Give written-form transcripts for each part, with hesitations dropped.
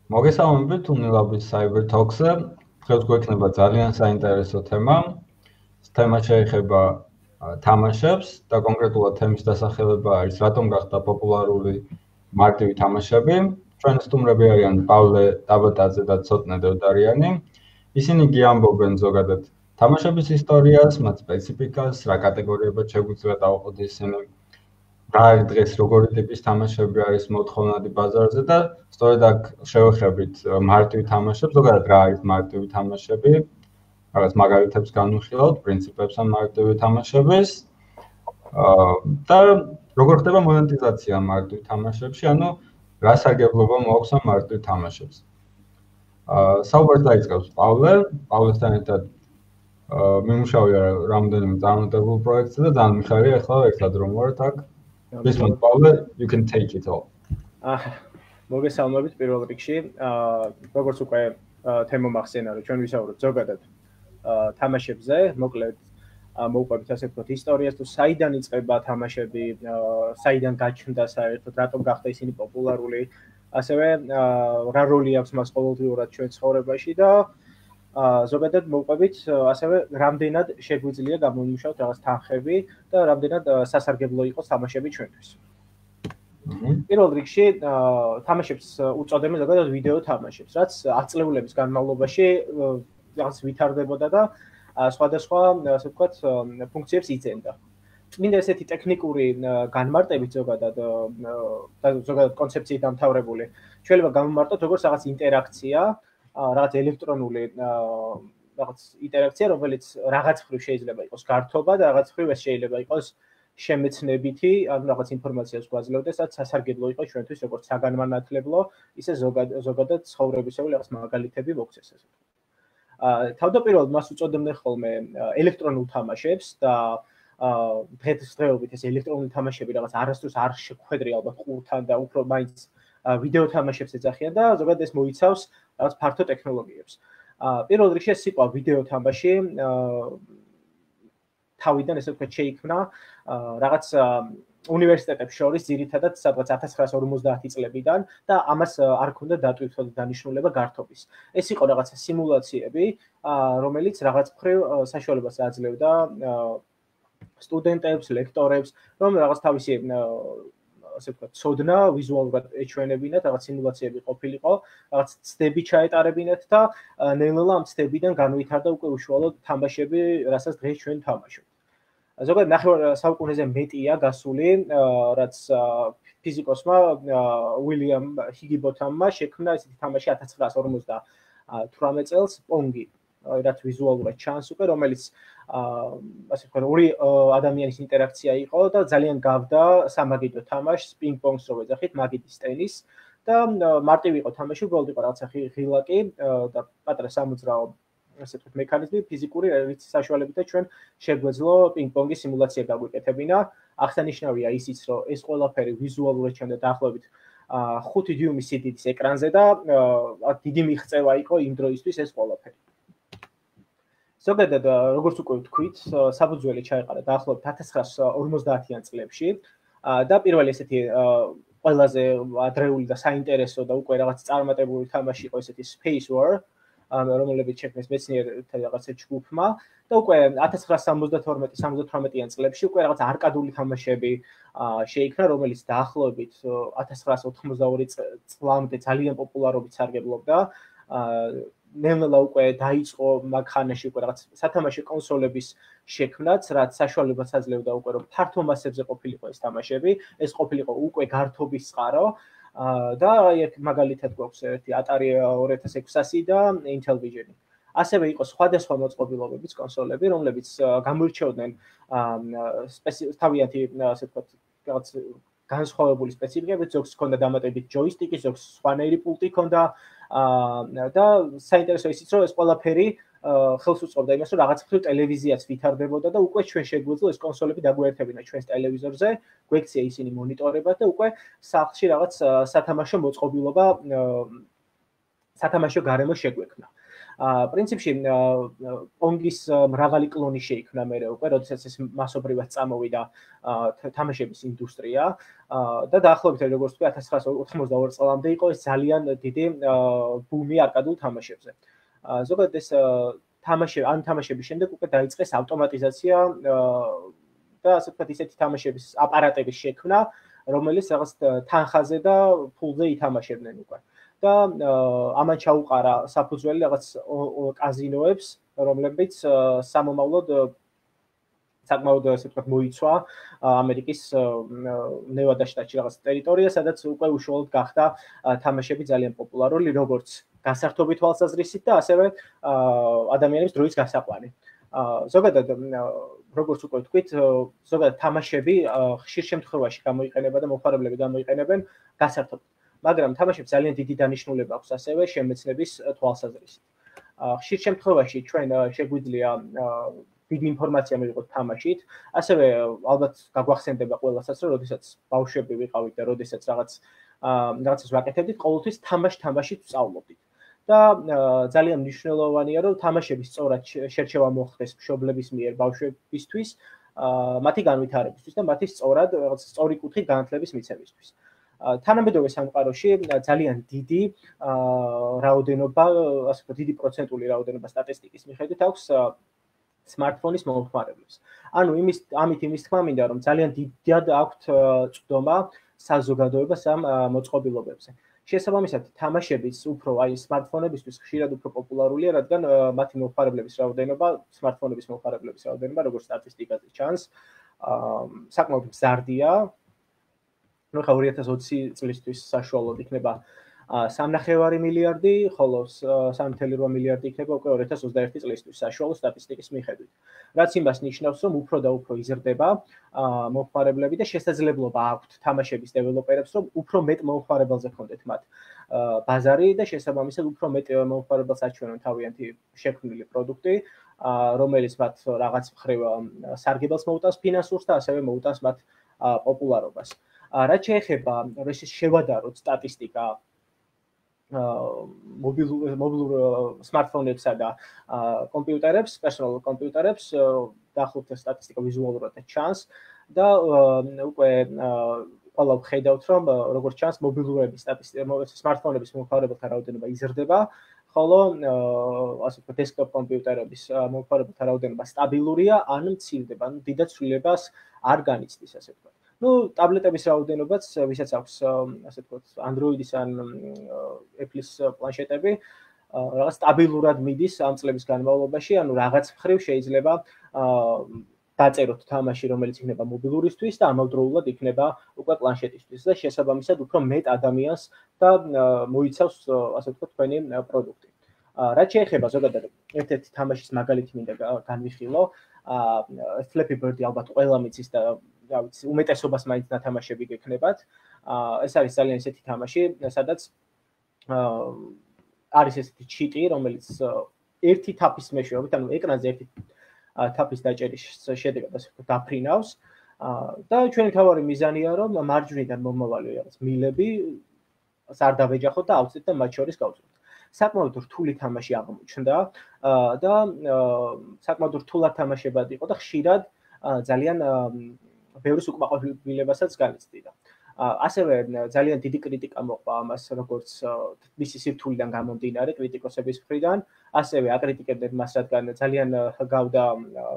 მოგესალმებით უნილაბის Cyber Talks-ზე. დღეს გვექნება ძალიან საინტერესო თემა. თემა შეეხება თამაშებს და კონკრეტულად თემის დასახელება არის რატომ გახდა პოპულარული მარტივი თამაშები. ჩვენი სტუმრები არიან პავლე დაბატაძე და ცოტნე დევდარიანი. ისინი გიამბობენ ზოგადად თამაშების ისტორიას, მათ სპეციფიკას, რა კატეგორიებად შეგვიძლია დავყოთ ისინი. რა არის დღეს როგორი ტიპის თამაშები არის მოთხოვნადი ბაზარზე და სწორედ აქ შევეხებით მარტივი თამაშებს, ზოგადად რა არის მარტივი თამაშები, რაღაც მაგალითებს განვიხილავთ, პრინციპებს ამ მარტივი თამაშების და როგორ ხდება მონეტიზაცია მარტივ თამაშებში, ანუ რა სარგებლობა მოაქვს ამ მარტივ თამაშებს. საუბარს დაიწყებს პავლესთან ერთად მიმუშავია რამდენიმე წარმატებულ პროექტზე და ძალიან მიხარია ახლა ერთად რომ ვართ აქ. This one, Paula, you can take it all. მოგესალმებით პირველ რიგში. როგორც უკვე თემა მახსენა, რომ ჩვენ ვისაუბროთ ზოგადად თამაშებზე, მოკლედ მოვყვებით ასე ვთქვათ ისტორიას, თუ საიდან იწყება თამაშები, საიდან გაჩნდა საერთოდ, რატომ გახდა ისინი პოპულარული, ასევე რა როლი აქვს მას ყოველდღიურად ჩვენ ცხოვრებაში და ზოგადად მოვყვებით ასევე რამდენად შეგვიძლია გამოვიმუშავოთ რაღაც თანხები და რამდენად სასარგებლო იყოს თამაშები ჩვენთვის. პირველ რიგში თამაშებს უწოდებენ ზოგადად ვიდეო თამაშებს, რაც ათწლეულების განმავლობაში რაღაც ვითარდებოდა და სხვადასხვა ასე ვთქვათ ფუნქციებს იძენდა. წმინდა ესეთი ტექნიკური განმარტებით ზოგადად კონცეფციით დამთავრებული შეიძლება გამომარტოთ როგორც რაღაც ინტერაქცია რაღაც ელექტრონული რაღაც ინტერაქცია, რომელიც რაღაც ხრივ შეიძლება იყოს გართობა და რაღაც ხრივ ეს შეიძლება იყოს შემეცნებითი, ანუ რაღაც ინფორმაციას გვაძლევდეს, რაც სასარგებლო იყოს ჩვენთვის როგორც საგანმანათლებლო, ისე ზოგადად ცხოვრებისეული რაღაც მაგალითები მოგცეს ესე. თავდაპირველად მას უწოდებდნენ ხოლმე ელექტრონულ თამაშებს და დღესდღეობით ეს ელექტრონული თამაშები რაღაც არასდროს არ შეგვხედრია ალბათ ყურთან და უფრო მაინც ვიდეო თამაშებს ეძახიან და ზოგადად ეს მოიცავს რაღაც ფართო ტექნოლოგიებს. პირველ რიგში ეს სიტყვა ვიდეო თამაში თავიდან ესე ვთქვათ შეიქმნა რაღაც უნივერსიტეტებს შორის ძირითადად სადღაც 1950 წლებიდან და ამას არ ქონდა დატვირთული დანიშნულება გართობის. ეს იყო რაღაცა სიმულაციები, რომელიც რაღაც მხრივ საშუალებას აძლევდა სტუდენტებს, ლექტორებს, რომ რაღაც თავისი ასე ვთქვათ, ცოდნა ვიზუალურად ეჩვენებინათ, რაღაც სიმულაციები ყოფილიყო, რაღაც ცდები ჩაეტარებინათ და ნელ-ნელა ამ ცდებიდან განვითარდა უკვე უშუალოდ თამაშები, რასაც დღეს ჩვენ ვთამაშობთ. ზოგადად ნახევარ საუკუნეზე მეტია გასული, რაც ფიზიკოსმა უილიამ ჰიგიბოთამმა შექმნა ესეთი თამაში 1958 წელს პონგი, რაც ვიზუალურად ჩანს უკვე, რომელიც ასე ვთქვათ, ორი ადამიანის ინტერაქცია იყო და ძალიან გავდა სამაგიდო თამაშს, პინგ-პონგს რო ვეძახით, მაგიდის ტენის და მარტივი იყო თამაში, უბრალოდ იყო რაღაცა ღილაკი და პატარა სამოძრაო ასე ვთქვათ, მექანიზმი ფიზიკური რის საშუალებითაც ჩვენ შეგვეძლო პინგ-პონგის სიმულაცია გაგვიკეთებინა. აღსანიშნავია ისიც, რომ ეს ყველაფერი ვიზუალურად ჩანდა დაახლოებით 5 დიუმის სიდიდის ეკრანზე და დიდი მიღწევა იყო იმ დროისთვის ეს ყველაფერი. ზოგადად, როგორც უკვე ვთქვით, საფუძველი ჩაეყარა დაახლოებით 1950-იან წლებში და პირველი ესეთი ყველაზე ადრეული და საინტერესო და უკვე რაღაც წარმატებული თამაში იყო ესეთი Space War, რომელიც შექმნეს მეცნიერთა რაღაცა ჯგუფმა და უკვე 1972-73-იან წლებში უკვე რაღაც არკადული თამაშები შეიქმნა, რომელიც დაახლოებით 1982 წლამდე ძალიან პოპულარობით სარგებლობდა. ნელ-ნელა უკვე დაიწყო მაგ ხანაში უკვე რაღაც სათამაშო კონსოლების შექმნაც, რაც საშუალებას აძლევდა უკვე რომ ფართო მასებზე ყოფილიყო ეს თამაშები, ეს ყოფილიყო უკვე გართობის წყარო და აი მაგალითად გვაქვს ერთი Atari 2600 და Intellivision. ასევე იყო სხვადასხვა მოწყობილობების კონსოლები, რომლებიც გამოირჩეოდნენ თავიანთი ასე ვთქვათ, რაღაც განსხვავებული სპეციფიკებით, ზოგს ჰქონდა დამატებით ჯოისტიკი, ზოგს სხვანაირი პულტი ჰქონდა და საინტერესო ისიც, რომ ეს ყველაფერი ხელს უწყობდა იმას, რომ რაღაც მხრივ ტელევიზიაც ვითარდებოდა და უკვე ჩვენ შეგვეძლო ეს კონსოლები დაგვიერთებინა ჩვენს ტელევიზორზე, გვექცია ისინი მონიტორებად და უკვე სახლში რაღაც სათამაშო მოწყობილობა, სათამაშო გარემო შეგვექმნა. პრინციპში პონგის მრავალი კლონი შეიქმნა მერე უკვე, როდესაც ეს მასობრივად წამოვიდა თამაშების ინდუსტრია და დაახლოებით როგორც თქვი 1982 წლამდე იყო ეს ძალიან დიდი ბუმი არკადულ თამაშებზე. ზოგადად ეს თამაშების შემდეგ უკვე დაიწყეს ავტომატიზაცია და ასე ვთქვათ ისეთი თამაშების აპარატების შექმნა, რომელიც რაღაც თანხაზე და ფულზე ითამაშებდნენ უკვე. და ამან ჩაუყარა საფუძველი რაღაც კაზინოებს, რომლებიც სამომავლოდ საკმაოდ ასე ვთქვათ მოიცვა ამერიკის ნევადა შტატში რაღაც ტერიტორია, სადაც უკვე უშუალოდ გახდა თამაშები ძალიან პოპულარული, როგორც გასართობი თვალსაზრისით და ასევე ადამიანების დროის გასაყვანი. ზოგადად როგორც უკვე ვთქვით, ზოგადად თამაშები ხშირ შემთხვევაში გამოიყენება და მოხარებლები გამოიყენებენ გასართობად. მაგრამ თამაშებს ძალიან დიდი დანიშნულება აქვს ასევე შემეცნების თვალსაზრისით. ხშირ შემთხვევაში ჩვენ შეგვიძლია დიდი ინფორმაცია მივიღოთ თამაშით, ასევე ალბათ გაგვახსენდება ყველასაც, რომ როდესაც ბავშვები ვიყავით და როდესაც რაღაცას ვაკეთებდით, ყოველთვის თამაშით ვსწავლობდით. და ძალიან მნიშვნელოვანია, რომ თამაშების სწორად შერჩევა მოხდეს მშობლების მიერ ბავშვებისთვის, მათი განვითარებისთვის და მათი სწორად რაღაც სწორი კუთხით განათლების მიცემისთვის. თანამედროვე სამყაროში ძალიან დიდი რაოდენობა, ასე ვთქვათ, დიდი პროცენტული რაოდენობა სტატისტიკის მიხედვით აქვს smartphone-ის მომხმარებლებს. ანუ ამით იმის თქმა მინდა, რომ ძალიან დიდად აქვთ წვდომა საზოგადოებას ამ მოწყობილობებზე. შესაბამისად, თამაშებიც უფრო აი smartphone-ებისთვის ხშირად უფრო პოპულარულია, რადგან მათი მომხმარებლების რაოდენობა, smartphone-ების მომხმარებლების რაოდენობა, როგორც სტატისტიკაზე ჩანს, საკმაოდ მზარდია. ნუ ხა 2020 წლისთვის საშუალოდ იქნება 3.5 მილიარდი, ხოლო 3.8 მილიარდი იქნება უკვე 2021 წლისთვის საშუალო სტატისტიკის მიხედვით. რაც იმას ნიშნავს, რომ უფრო და უფრო იზრდება მომხმარებლები და შესაძლებლობა აქვთ თამაშების დეველოპერებს, რომ უფრო მეტ მომხმარებელზე ჰქონდეთ მათ ბაზარი და შესაბამისად უფრო მეტ მომხმარებელს აჩვენონ თავიანთი შექმნილი პროდუქტი, რომელიც მათ რაღაც მხრივ სარგებელს მოუტანს ფინანსურს და ასევე მოუტანს მათ პოპულარობას. რაც შეეხება როდის შევადაროთ სტატისტიკა მობილურ smartphone-ებსა და კომპიუტერებს, პერსონალურ კომპიუტერებს, დაახლოებით სტატისტიკა ვიზუალურად ჩანს და უკვე ყველა ვხედავთ, რომ როგორც ჩანს მობილურების სტატისტიკა, smartphone-ების მომხმარებელთა რაოდენობა იზრდება, ხოლო ასე ვთქვათ, desktop კომპიუტერების მომხმარებელთა რაოდენობა სტაბილურია, ან მცირდება, ანუ დიდად ცვლილებას არ განიცდის, ასე ვთქვათ. ნუ ტაბლეტების რაოდენობაც, ვისაც აქვს ასე ვთქვათ, Android-ის ან Apple-ის პლანშეტები, რაღაც სტაბილურად მიდის ამ წლების განმავლობაში, ანუ რაღაც მხრივ შეიძლება დაწეროთ თამაში, რომელიც იქნება მობილურისთვის და ამავდროულად იქნება უკვე პლანშეტისთვის და შესაბამისად უფრო მეტ ადამიანს და მოიცავს ასე ვთქვათ თქვენი პროდუქტი. რაც შეეხება ზოგადად ერთ-ერთი თამაშის მაგალითი მინდა განვიხილო, Flappy Bird ალბათ ყველა მიცის და რა ვიცი, უმეტესობას მაინც ნათამაშები გექნებათ. ეს არის ძალიან ისეთი თამაში, სადაც არის ესეთი ჩიტი, რომელიც ერთი თაფის მეშვეობით, ანუ ეკრანზე ერთი თაფის დაჭერის შედეგად ასე ვთქვათ, დაფრინავს. და ჩვენი თავარი მიზანია, რომ მარჯვნიდან მომავალი რაღაც მილები არ დავეჯახოთ და ავწეთ და მათ შორის გავწვით. საკმაოდ რთული თამაში აღმოჩნდა და საკმაოდ რთულად თამაშებად იყო და ხშირად ძალიან ბევრის უკმაყოფილებასაც განიცდიდა. ასევე ძალიან დიდი კრიტიკა მოყვა ამას, როგორც მისი სირთულიდან გამომდინარე კრიტიკოსების მხრიდან, ასევე აკრიტიკებდნენ მას, რადგან ძალიან ჰგავდა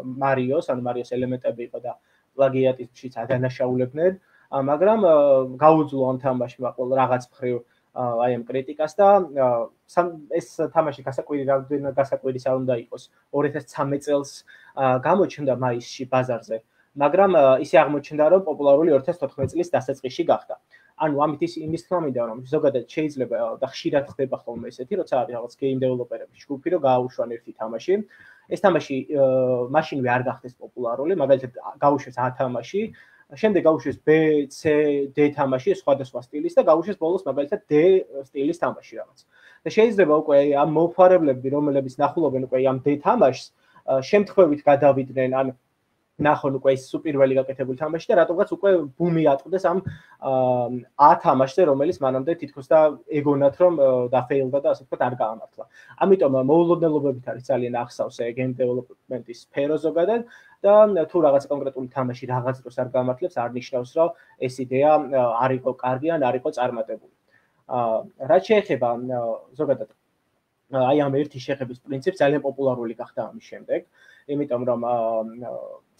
მარიოს, ანუ მარიოს ელემენტები იყო და პლაგიატისშიც ადანაშაულებდნენ, მაგრამ გაუძლო ამ თამაშმა ყოველ რაღაც მხრივ აი ამ კრიტიკას და ეს თამაში გასაკვირის არ უნდა იყოს 2013 წელს გამოჩნდა მაისში ბაზარზე, მაგრამ ისე აღმოჩნდა, რომ პოპულარული 2014 წლის დასაწყისში გახდა. ანუ ამით იმის თქმა მინდა, რომ ზოგადად შეიძლება და ხშირად ხდება ხოლმე ესეთი, როცა არის რაღაც game developer-ების ჯგუფი, რომ გააუშვან ერთი თამაში. ეს თამაში მაშინვე არ გახდეს პოპულარული, მაგალითად გაუშვეს A თამაში, შემდეგ გაუშვეს B, C, D თამაში სხვადასხვა სტილის და გაუშვეს ბოლოს მაგალითად D სტილის თამაში რაღაც. და შეიძლება უკვე ამ მომხმარებლები, რომლებიც ნახულობენ უკვე ამ D თამაშს, შემთხვევით გადავიდნენ ან ნახონ უკვე ის სუპირველი გაკეთებული თამაში და რატომღაც უკვე ბუმი ატყდეს ამ 10 თამაშზე, რომელიც მანამდე თითქოს და ეგონათ რომ დაფეილდა და ასე ვთქვათ არ გაამართლა. ამიტომ მოულოდნელობებით არის ძალიან ახსავს game development-ის სფერო ზოგადად და თუ რაღაც კონკრეტული თამაში რაღაც დროს არ გამართლებს, არ ნიშნავს რომ ეს იდეა არ იყო კარგი ან არ იყო წარმატებული. რაც შეეხება ზოგადად აი ამ ერთი შეხების პრინციპს ძალიან პოპულარული გახდა ამის შემდეგ, იმიტომ რომ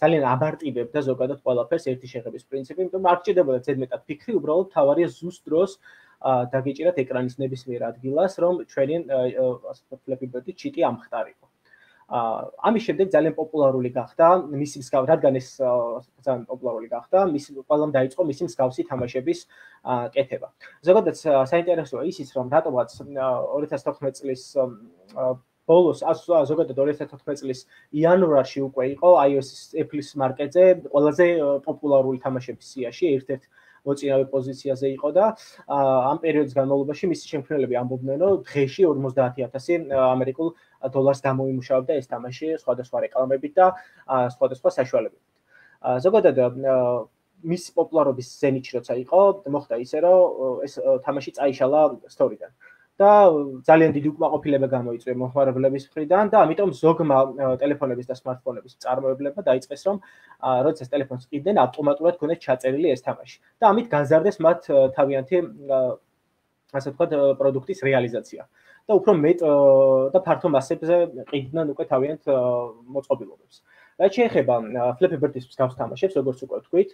ძალიან აბარტივებდა ზოგადად ყველაფერს ერთი შეხების პრინციპი, იმიტომ არ გჭირდებოდა ზედმეტად ფიქრი, უბრალოდ თავარია ზუსტ დროს დაგიჭირათ ეკრანის ნებისმიერ ადგილას, რომ ჩვენი ასე ვთქვათ Flappy Bird-ი ჩიტი ამხტარიყო. ამის შემდეგ ძალიან პოპულარული გახდა მისი მსგავსი, რადგან ეს ძალიან პოპულარული გახდა, ყველამ დაიწყო მისი მსგავსი თამაშების კეთება. ზოგადად საინტერესოა ისიც, რომ რატომღაც 2014 წლის ბოლოს, ზოგადად 2014 წლის იანვარში უკვე იყო iOS-ის Apple-ის მარკეტზე ყველაზე პოპულარული თამაშების სიაში, ერთ-ერთ მოწინავე პოზიციაზე იყო და ამ პერიოდის განმავლობაში მისი შემქმნელები ამბობდნენ, რომ დღეში 50,000 ამერიკულ დოლარს გამოიმუშავებდა ეს თამაში სხვადასხვა რეკლამებით და სხვადასხვა საშუალებებით. ზოგადად მისი პოპულარობის ზენიტში როცა იყო, მოხდა ისე, რომ ეს თამაში წაიშალა სტორიდან. და ძალიან დიდი უკმაყოფილება გამოიწვია მომხმარებლების მხრიდან და ამიტომ ზოგმა ტელეფონების და smartphone-ების მწარმოებლებმა დაიწყეს რომ როდესაც ტელეფონს ყიდნენ ავტომატურად ქონდეს ჩაწერილი ეს თამაში და ამით განზარდეს მათ თავიანთი ასე ვთქვათ პროდუქტის რეალიზაცია და უფრო მეტ და ფართო მასებზე ყიდნენ უკვე თავიანთ მოწყობილობებს. რაც შეეხება Flappy Bird-ის მსგავს თამაშებს, როგორც უკვე ვთქვით,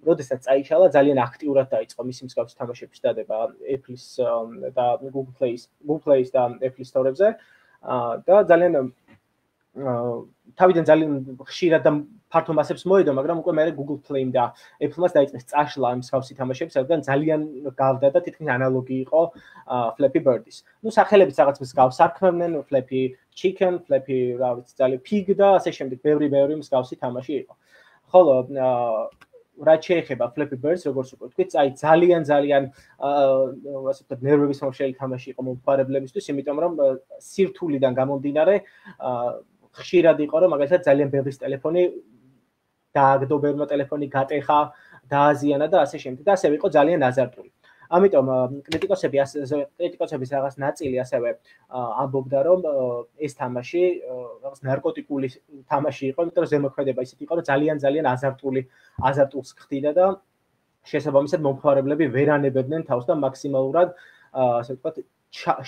როდესაც წაიშალა ძალიან აქტიურად დაიწყო მისი მსგავსი თამაშების დადება Apple-ის და Google Play-ის და Apple Store-ებზე და ძალიან თავიდან ძალიან ხშირად და ფართო მასებს მოედო, მაგრამ უკვე მე Google Play-მ და Apple-მას დაიწყეს წაშლა ამ მსგავსი თამაშების, რადგან ძალიან გავდა და თითქმის ანალოგი იყო Flappy Bird-ის. ნუ სახელებიც რაღაც მსგავს არქმევდნენ, Flappy Chicken, Flappy, რა ვიცი, ძალიან Pig და ასე შემდეგ, ბევრი მსგავსი თამაში იყო. ხოლო რაც შეეხება Flappy Birds, როგორც უკვე ვთქვით, აი ძალიან ასე ვთქვათ, ნერვების მომშელი თამაში იყო მომხმარებლებისთვის, იმიტომ რომ სირთულიდან გამომდინარე ხშირად იყო, რომ მაგალითად ძალიან ბევრის ტელეფონი დააგდო, ბევრმა ტელეფონი გატეხა, დააზიანა და ასე შემდეგ. და ასევე იყო ძალიან აზარტული. ამიტომ კრიტიკოსების რაღაც ნაწილი ასევე ამბობდა, რომ ეს თამაში რაღაც ნარკოტიკული თამაში იყო, იმიტომ რომ ზემოქმედება ისეთი იყო, რომ ძალიან აზარტულს ხდიდა და შესაბამისად მომხმარებლები ვერ ანებებდნენ თავს და მაქსიმალურად ასე ვთქვათ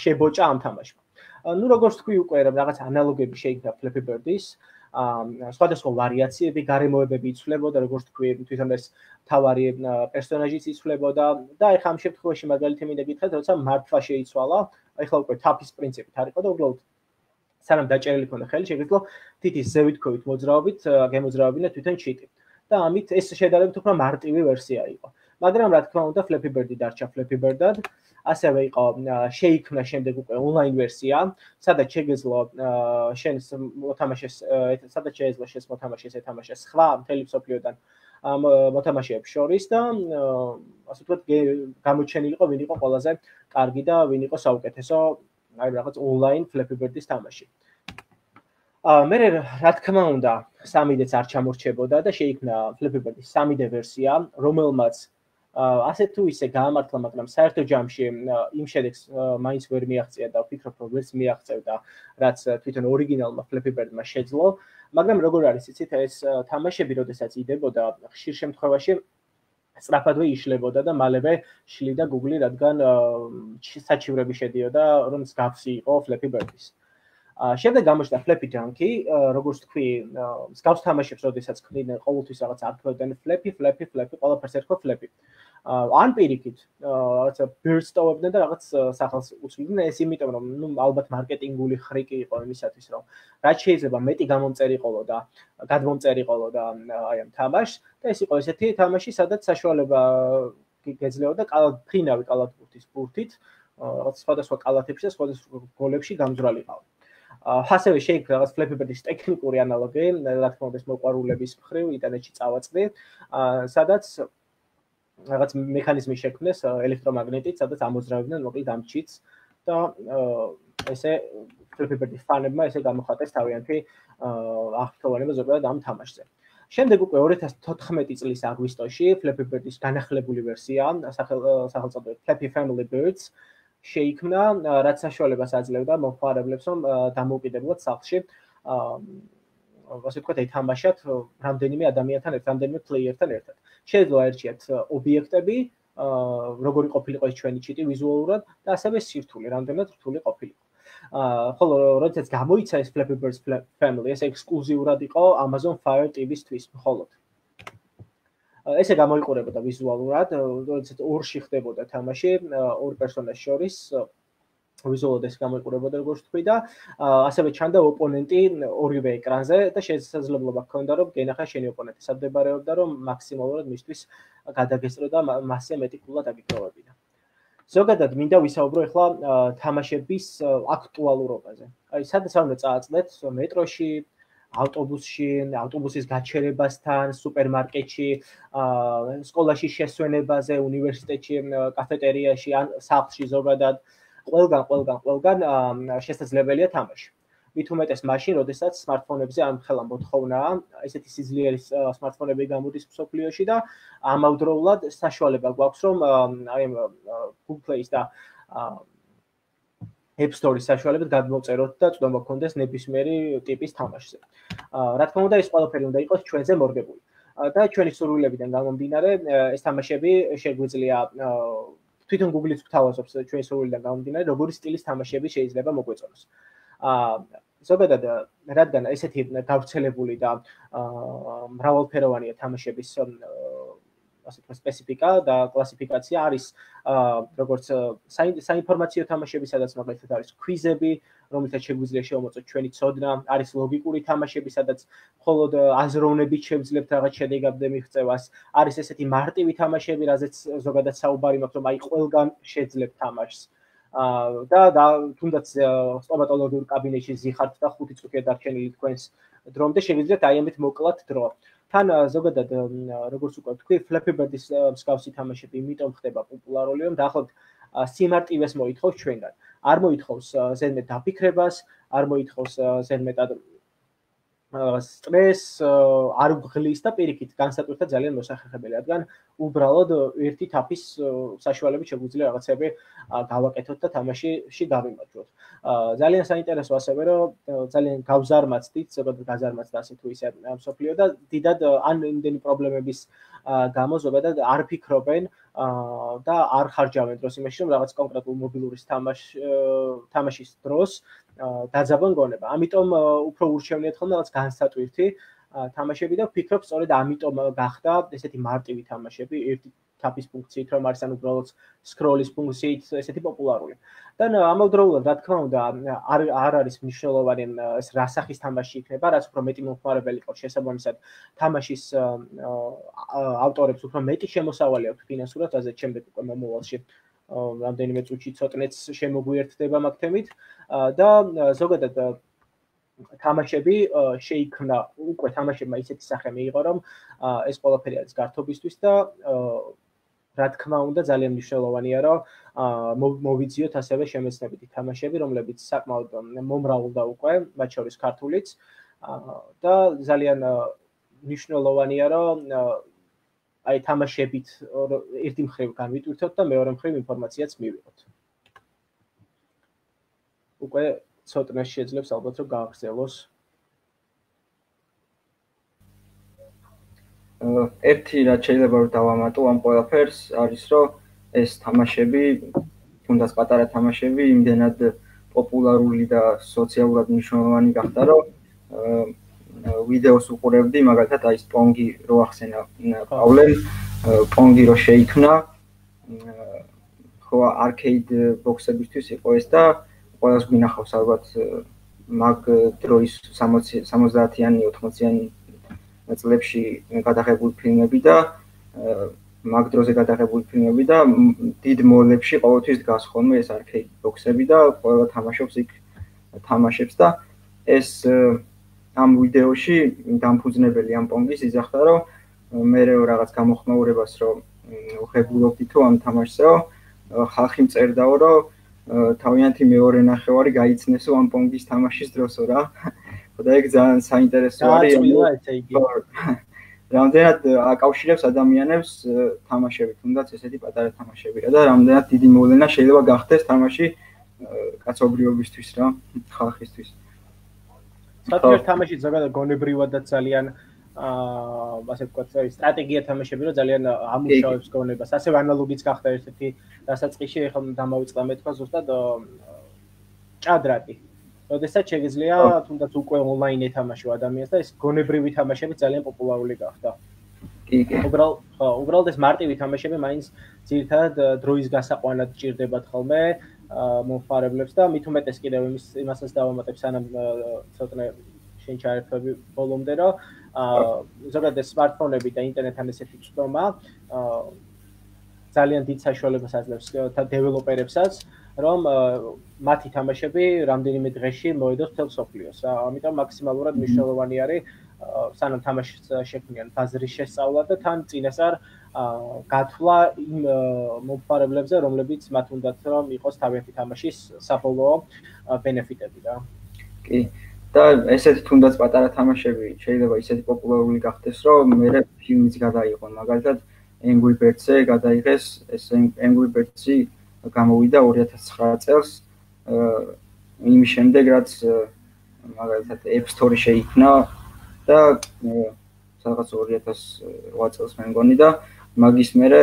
შებოჭა ამ თამაშმა. ნუ როგორც თქვი უკვე რაღაც ანალოგები შეიქმნა Flappy Bird-ის, სხვადასხვა ვარიაციები, გარემოებები იცვლებოდა, როგორც თქვი, თვითონ ეს თავარი პერსონაჟიც იცვლებოდა და ეხლა ამ შემთხვევაში მაგალითი მინდა გითხრათ, როცა მართვა შეიცვალა, ეხლა უკვე თაფის პრინციპით არ იყო და უბრალოდ სანამ დაჭერილი ქონდა ხელი, შეგეძლო თითის ზევითქობით მოძრაობით გემოძრავებინა თვითონ ჩიტი. და ამით ეს შედარებით უფრო მარტივი ვერსია იყო. მაგრამ რა თქმა უნდა, Flappy Bird-ი დარჩა Flappy Bird-ად. ასევე იყო შეიქმნა შემდეგ უკვე ონლაინ ვერსია, სადაც შეგეძლო შენს მოთამაშეს, სადაც შეეძლო შენს მოთამაშეს ეთამაშეს სხვა მთელი მსოფლიოდან მოთამაშეებს შორის და ასე ვთქვათ, გამოჩენილიყო ვინ იყო ყველაზე კარგი და ვინ იყო საუკეთესო, აი რაღაც ონლაინ Flappy Bird-ის თამაში. მე რა თქმა უნდა, 3D-ც არ ჩამორჩებოდა და შეიქმნა Flappy Bird-ის 3D ვერსია, რომელმაც ასე თუ ისე გაამართლა, მაგრამ საერთო ჯამში იმ შედეგს მაინც ვერ მიაღწია და ვფიქრობ, რომ ვერც მიაღწევდა, რაც თვითონ ორიგინალმა Flappy Bird-მა შეძლო, მაგრამ როგორ არის იცით, ეს თამაშები, როდესაც იდებოდა, ხშირ შემთხვევაში სწრაფადვე იშლებოდა და მალევე შლიდა Google-ი, რადგან საჩივრები შედიოდა, რომ მსგავსი იყო Flappy Bird-ის. შემდეგ გამოჩნდა Flappy Donkey, როგორც თქვი, მსგავს თამაშებს, როდესაც ქმნიდნენ ყოველთვის რაღაც არქმევდნენ Flappy, ყველაფერს ერქვა Flappy. ან პირიქით, რაღაცა birds ტოვებდნენ და რაღაც სახელს უცვლიდნენ, ეს იმიტომ რომ ნუ ალბათ მარკეტინგული ხრიკი იყო იმისათვის, რომ რაც შეიძლება მეტი გამომწერიყოლო და გადმომწერიყოლო და აი ამ თამაშს და ეს იყო ესეთი თამაში, სადაც საშუალება გეძლეოდა ფინავი კალათბურთის ბურთით, რაღაც სხვადასხვა კალათებში და სხვადასხვა გოლებში გამძვრალიყავ. ასევე შეიქმნა რაღაც Flappy Bird-ის ტექნიკური ანალოგი, რა თქმა უნდა, მოყვარულების მხრივ ინტერნეტში წავაწყდი, სადაც რაღაც მექანიზმი შექმნეს ელექტრომაგნიტით, სადაც ამოძრავებდნენ მოკლედ ამ ჩიტს და ესე Flappy Bird-ის ფანებმა ესე გამოხატეს თავიანთი აღფრთოვანება ზოგადად ამ თამაშზე. შემდეგ უკვე 2014 წლის აგვისტოში Flappy Bird-ის განახლებული ვერსია, სახელწოდებით Flappy Family Birds შეიქმნა, რაც საშუალებას აძლევდა მომხმარებლებს, რომ დამოუკიდებლად სახლში ასე ვთქვათ, ეთამაშათ რამდენიმე ადამიანთან ერთად, რამდენიმე პლეიერთან ერთად. შეიძლება აერჩიათ ობიექტები, როგორი ყოფილიყო ეს ჩვენი ჩიტი ვიზუალურად და ასევე სირთულე, რამდენად რთული ყოფილიყო. ხოლო როდესაც გამოიცა ეს Flappy Birds Family, ეს ექსკლუზიურად იყო Amazon Fire TV-ისთვის მხოლოდ. ესე გამოიყურებოდა ვიზუალურად, როდესაც ორში ხდებოდა თამაში, ორ პერსონაჟს შორის ვიზუალურად ეს გამოიყურებოდა როგორც თქვი და ასევე ჩანდა ოპონენტი ორივე ეკრანზე და შესაძლებლობა ჰქონდა რომ გენახა შენი ოპონენტი სად მდებარეობდა რომ მაქსიმალურად მისთვის გადაგესწრო და მასზე მეტი ქულა დაგიგროვებინა. ზოგადად მინდა ვისაუბრო ახლა თამაშების აქტუალურობაზე. აი სადაც უნდა წააწლეთ მეტროში, ავტობუსში, ავტობუსის გაჩერებასთან, სუპერმარკეტში, სკოლაში შესვენებაზე, უნივერსიტეტში, კაფეტერიაში ან სახლში ზოგადად ყველგან შესაძლებელია თამაში. მით უმეტეს მაშინ, როდესაც smartphone-ებზე ამ ხელა მოთხოვნაა, ესეთი სიძლიერის smartphone-ები გამოდის მსოფლიოში და ამავდროულად საშუალება გვაქვს, რომ აი Google Play-ის და App Store-ის საშუალებით გადმოვწეროთ და წვდომა გქონდეს ნებისმიერი ტიპის თამაშზე. რა თქმა უნდა, ეს ყველაფერი უნდა იყოს ჩვენზე მორგებული. და ჩვენი სურვილებიდან გამომდინარე, ეს თამაშები შეგვიძლია თვითონ Google-იც გვთავაზობს ჩვენი სურვილიდან გამომდინარე, როგორი სტილის თამაშები შეიძლება მოგვეწონოს. ზოგადად, რადგან ესეთი გავრცელებული და მრავალფეროვანია თამაშების ასე ვთქვათ, სპეციფიკა და კლასიფიკაცია არის როგორც საინფორმაციო თამაშები, სადაც მაგალითად არის ქვიზები, რომელთაც შეგვიძლია შევამოწმოთ ჩვენი ცოდნა, არის ლოგიკური თამაშები, სადაც მხოლოდ აზროვნებით შევძლებთ რაღაც შედეგამდე მიღწევას, არის ესეთი მარტივი თამაშები, რაზეც ზოგადად საუბარი მაქვს, რომ აი ყველგან შეძლებთ თამაშს. და თუნდაც სტომატოლოგიურ კაბინეტში ზიხართ და 5 წუთია დარჩენილი თქვენს დრომდე შეგიძლიათ აი ამით მოკლათ დრო. თან ზოგადად როგორც უკვე ვთქვი, Flappy Bird-ის მსგავსი თამაშები იმიტომ ხდება პოპულარული, რომ დაახლოებით სიმარტივეს მოითხოვს ჩვენგან. არ მოითხოვს ზედმეტ დაფიქრებას, არ მოითხოვს ზედმეტად სტრესს, არ გვღლის და პირიქით განსატვირთად ძალიან მოსახერხებელი, რადგან უბრალოდ ერთი თაფის საშუალებით შეგვიძლია რაღაცები გავაკეთოთ და თამაშში გავიმარჯვოთ. ძალიან საინტერესო ასევე რომ ძალიან გავზარმაცდით, ზოგადად გაზარმაცდა ასე თუ ისე მსოფლიო და დიდად ან იმდენი პრობლემების გამო ზოგადად არ ფიქრობენ და არ ხარჯავენ დროს იმაში, რომ რაღაც კონკრეტულ მობილურის თამაშის დროს დაძაბონ გონება. ამიტომ უფრო ურჩევნიათ ხოლმე რაღაც განსატვირთი თამაშები და ვფიქრობ, სწორედ ამიტომ გახდა ესეთი მარტივი თამაშები ერთი თაფის ფუნქციით, რომ არის ან უბრალოდ სკროლის ფუნქციით ესეთი პოპულარული. და ამავდროულად, რა თქმა უნდა, არ არის მნიშვნელოვანი ეს რა სახის თამაში იქნება, რაც უფრო მეტი მომხმარებელი ყავს შესაბამისად თამაშის ავტორებს უფრო მეტი შემოსავალი აქვთ ფინანსურად, რაზეც შემდეგ უკვე მომავალში რამდენიმე წუთში ცოტნეც შემოგვიერთდება მაგ თემით და ზოგადად თამაშები შეიქმნა უკვე თამაშებმა ისეთი სახე მიიღო რომ ეს ყველაფერი არის გართობისთვის და რა თქმა უნდა ძალიან მნიშვნელოვანია რომ მოვიძიოთ ასევე შემეცნებითი თამაშები რომლებიც საკმაოდ მომრავლდა უკვე მათ შორის ქართულიც და ძალიან მნიშვნელოვანია რომ აი თამაშებით ერთი მხრივ განვიტვირთოთ და მეორე მხრივ ინფორმაციაც მივიღოთ. უკვე ცოტნეს შეძლებს ალბათ რომ გააგრძელოს. ერთი რაც შეიძლება რომ დავამატო ამ ყველაფერს არის რომ ეს თამაშები, თუნდაც პატარა თამაშები, იმდენად პოპულარული და სოციალურად მნიშვნელოვანი გახდა რომ ვიდეოს უყურებდი, მაგალითად აი პონგი რო ახსენა პავლემ, პონგი რო შეიქმნა, ხო არკეიდ ბოქსებისთვის იყო ეს და ყველას გვინახავს ალბათ მაგ დროის 70-იანი 80-იანი წლებში გადაღებული ფილმები და მაგ დროზე გადაღებული ფილმები და დიდ მოლებში ყოველთვის დგას ხოლმე ეს არკეიდ ბოქსები და ყველა თამაშობს იქ თამაშებს და ეს ამ ვიდეოში დამფუძნებელი ამ პონგის იძახდა რომ მე რაღაც გამოხმაურებას რომ ვღებულობდი თუ ამ თამაშზე ხალხი მწერდაო რომ თავიანთი მეორე ნახევარი გაიცნესო ამ პონგის თამაშის დროსო რა. და ეგ ძალიან საინტერესო არის. რამდენად აკავშირებს ადამიანებს თამაშები, თუნდაც ესეთი პატარა თამაშები რა და რამდენად დიდი მოვლენა შეიძლება გახდეს თამაში კაცობრიობისთვის რა, ხალხისთვის. საერთოდ თამაში ზოგადად გონებრივადაც ძალიან ასე ვთქვათ, სტრატეგია თამაშები რომ ძალიან ამუშავებს გონებას. ასევე ანალოგიც გახდა ერთ-ერთი დასაწყისში, ეხლა დამავიწყდა მეთქვა ზუსტად ჭადრაკი. როდესაც შეგიძლია თუნდაც უკვე ონლაინ ეთამაშო ადამიანს და ეს გონებრივი თამაშები ძალიან პოპულარული გახდა. კი. უბრალოდ ეს მარტივი თამაშები მაინც ძირითადად დროის გასაყვანად ჭირდებათ ხოლმე მომხმარებლებს და მით უმეტეს კიდევ იმასაც დავამატებ სანამ ცოტნე შენ ჩაერთვები ბოლომდე რომ ზოგადად სმარტფონები და ინტერნეტთან ესეთი წვდომა ძალიან დიდ საშუალებას აძლევს დეველოპერებსაც რომ მათი თამაშები რამდენიმე დღეში მოედოს მთელ მსოფლიოს. ამიტომ მაქსიმალურად მნიშვნელოვანი არის სანამ თამაშს შექმნიან ბაზრის შესწავლა და თან წინასწარ გათვლა იმ მომხმარებლებზე, რომლებიც მათ უნდათ რომ იყოს თავიანთი თამაშის საბოლოო ბენეფიტები რა. კი. და ესეთი თუნდაც პატარა თამაშები შეიძლება ისეთი პოპულარული გახდეს, რომ მე ფილმიც გადაიღონ, მაგალითად Angry Birds-ზე გადაიღეს, ეს Angry Birds-ი გამოვიდა 2009 წელს. იმის შემდეგ რაც მაგალითად App Store-ში შეიქმნა და სადღაც 2008 წელს მე მგონი და მაგის მერე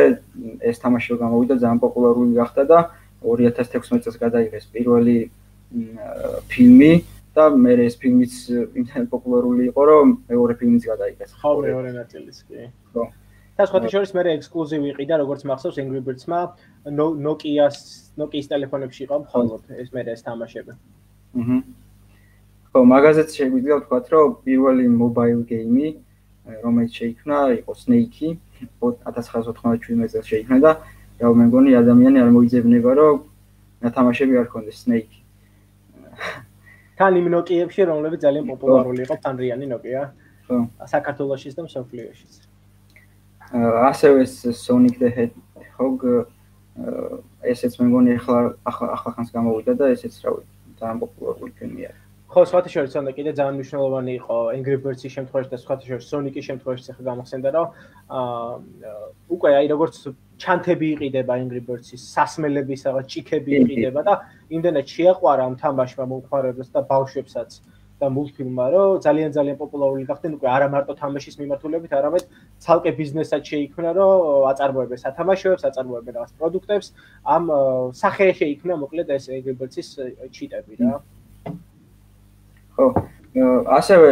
ეს თამაში რომ გამოვიდა ძალიან პოპულარული გახდა და 2016 წელს გადაიღეს პირველი ფილმი და მე ეს ფილმიც იმდენად პოპულარული იყო რომ მეორე ფილმიც გადაიღეს. ხო, მეორე ნაწილიც კი. ხო. და სხვათა შორის მე ექსკლუზივი იყიდა როგორც მახსოვს Angry Birds-მა Nokia-ის ტელეფონებში იყო მხოლოდ ეს მე ეს თამაშები. ხო, მაგაზეც შეგვიძლია ვთქვათ, რომ პირველი mobile game-ი რომელიც შეიქმნა იყო Snake-ი 1997 წელს შეიქმნა და რა მე მგონი ადამიანი არ მოიძებნება რომ ნათამაშები არ ქონდეს Snake. თან იმ Nokia-ებში რომლებიც ძალიან პოპულარული იყო თანრიანი Nokia. ხო. საქართველოშიც და მსოფლიოშიც. ასევე Sonic the Hedgehog ესეც მე მგონი ახლა გამოვიდა და ესეც რავი ძალიან პოპულარული ფილმია. ხო, სხვათა შორის უნდა კიდე ძალიან მნიშვნელოვანი იყო Angry Birds-ის შემთხვევაში და სხვათა შორის Sonic-ის შემთხვევაში ახლა გამახსენდა რომ უკვე აი როგორც ჩანთები იყიდება Angry Birds-ის, სასმელების რაღაც ჭიქები იყიდება და იმდენად შეაყვარა ამ თამაშმა მომხმარებლებს და ბავშვებსაც და მულტფილმმა რომ ძალიან პოპულარული გახდნენ უკვე არა მარტო თამაშის მიმართულებით, არამედ ცალკე ბიზნესად შეიქმნა რომ აწარმოებენ სათამაშოებს, აწარმოებენ რაღაც პროდუქტებს, ამ სახე შეიქმნა მოკლედ ეს Angry Birds-ის ჩიტები რა. ხო, ასევე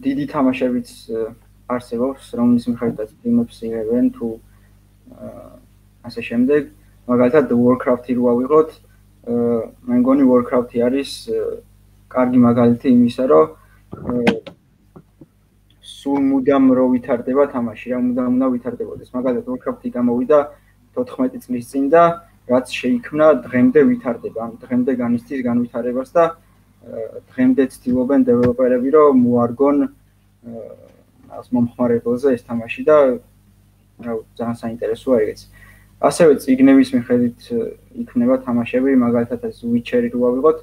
დიდი თამაშებიც არსებობს, რომლის მიხედვითაც ფილმებს იღებენ თუ ასე შემდეგ. მაგალითად Warcraft-ი რო ავიღოთ, მე მგონი Warcraft-ი არის კარგი მაგალითი იმისა, რომ სულ მუდამ რო ვითარდება თამაში, რა მუდამ ვითარდებოდეს. მაგალითად Warcraft-ი გამოვიდა 14 წლის წინ და რაც შეიქმნა დღემდე ვითარდება, ან დღემდე განიცდის განვითარებას და დღემდე ცდილობენ დეველოპერები რომ მოარგონ ამ მომხმარებელზე ეს თამაში და ძალიან საინტერესოა ეგეც. ასევე წიგნების მიხედვით იქნება თამაშები, მაგალითად ეს Witcher-ი რო ავიღოთ,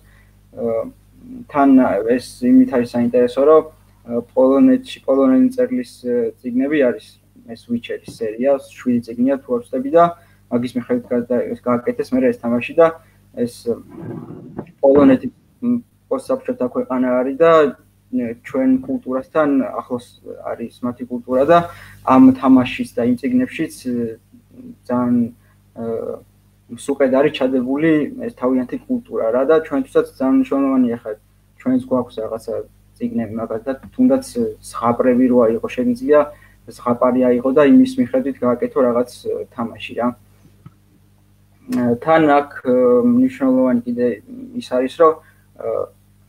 თან ეს იმით არის საინტერესო, რომ პოლონელი წერლის წიგნები არის ეს Witcher-ის სერია, 7 წიგნია თუ არ ვცდები და მაგის მიხედვით გააკეთეს მე ეს თამაში და ეს პოლონეთი პოსტსაბჭოთა ქვეყანა არის და ჩვენ კულტურასთან ახლოს არის მათი კულტურა და ამ თამაშის და იმ წიგნებშიც ძალიან სუყედ არის ჩადებული ეს თავიანთი კულტურა რა და ჩვენთვისაც ძალიან მნიშვნელოვანია ხა ჩვენს გვაქვს რაღაცა წიგნები მაგალითად თუნდაც ზღაპრები რო აიღო შეგიძლია ზღაპარი აიღო და იმის მიხედვით გააკეთო რაღაც თამაში რა თან აქ მნიშვნელოვანი კიდე ის არის რომ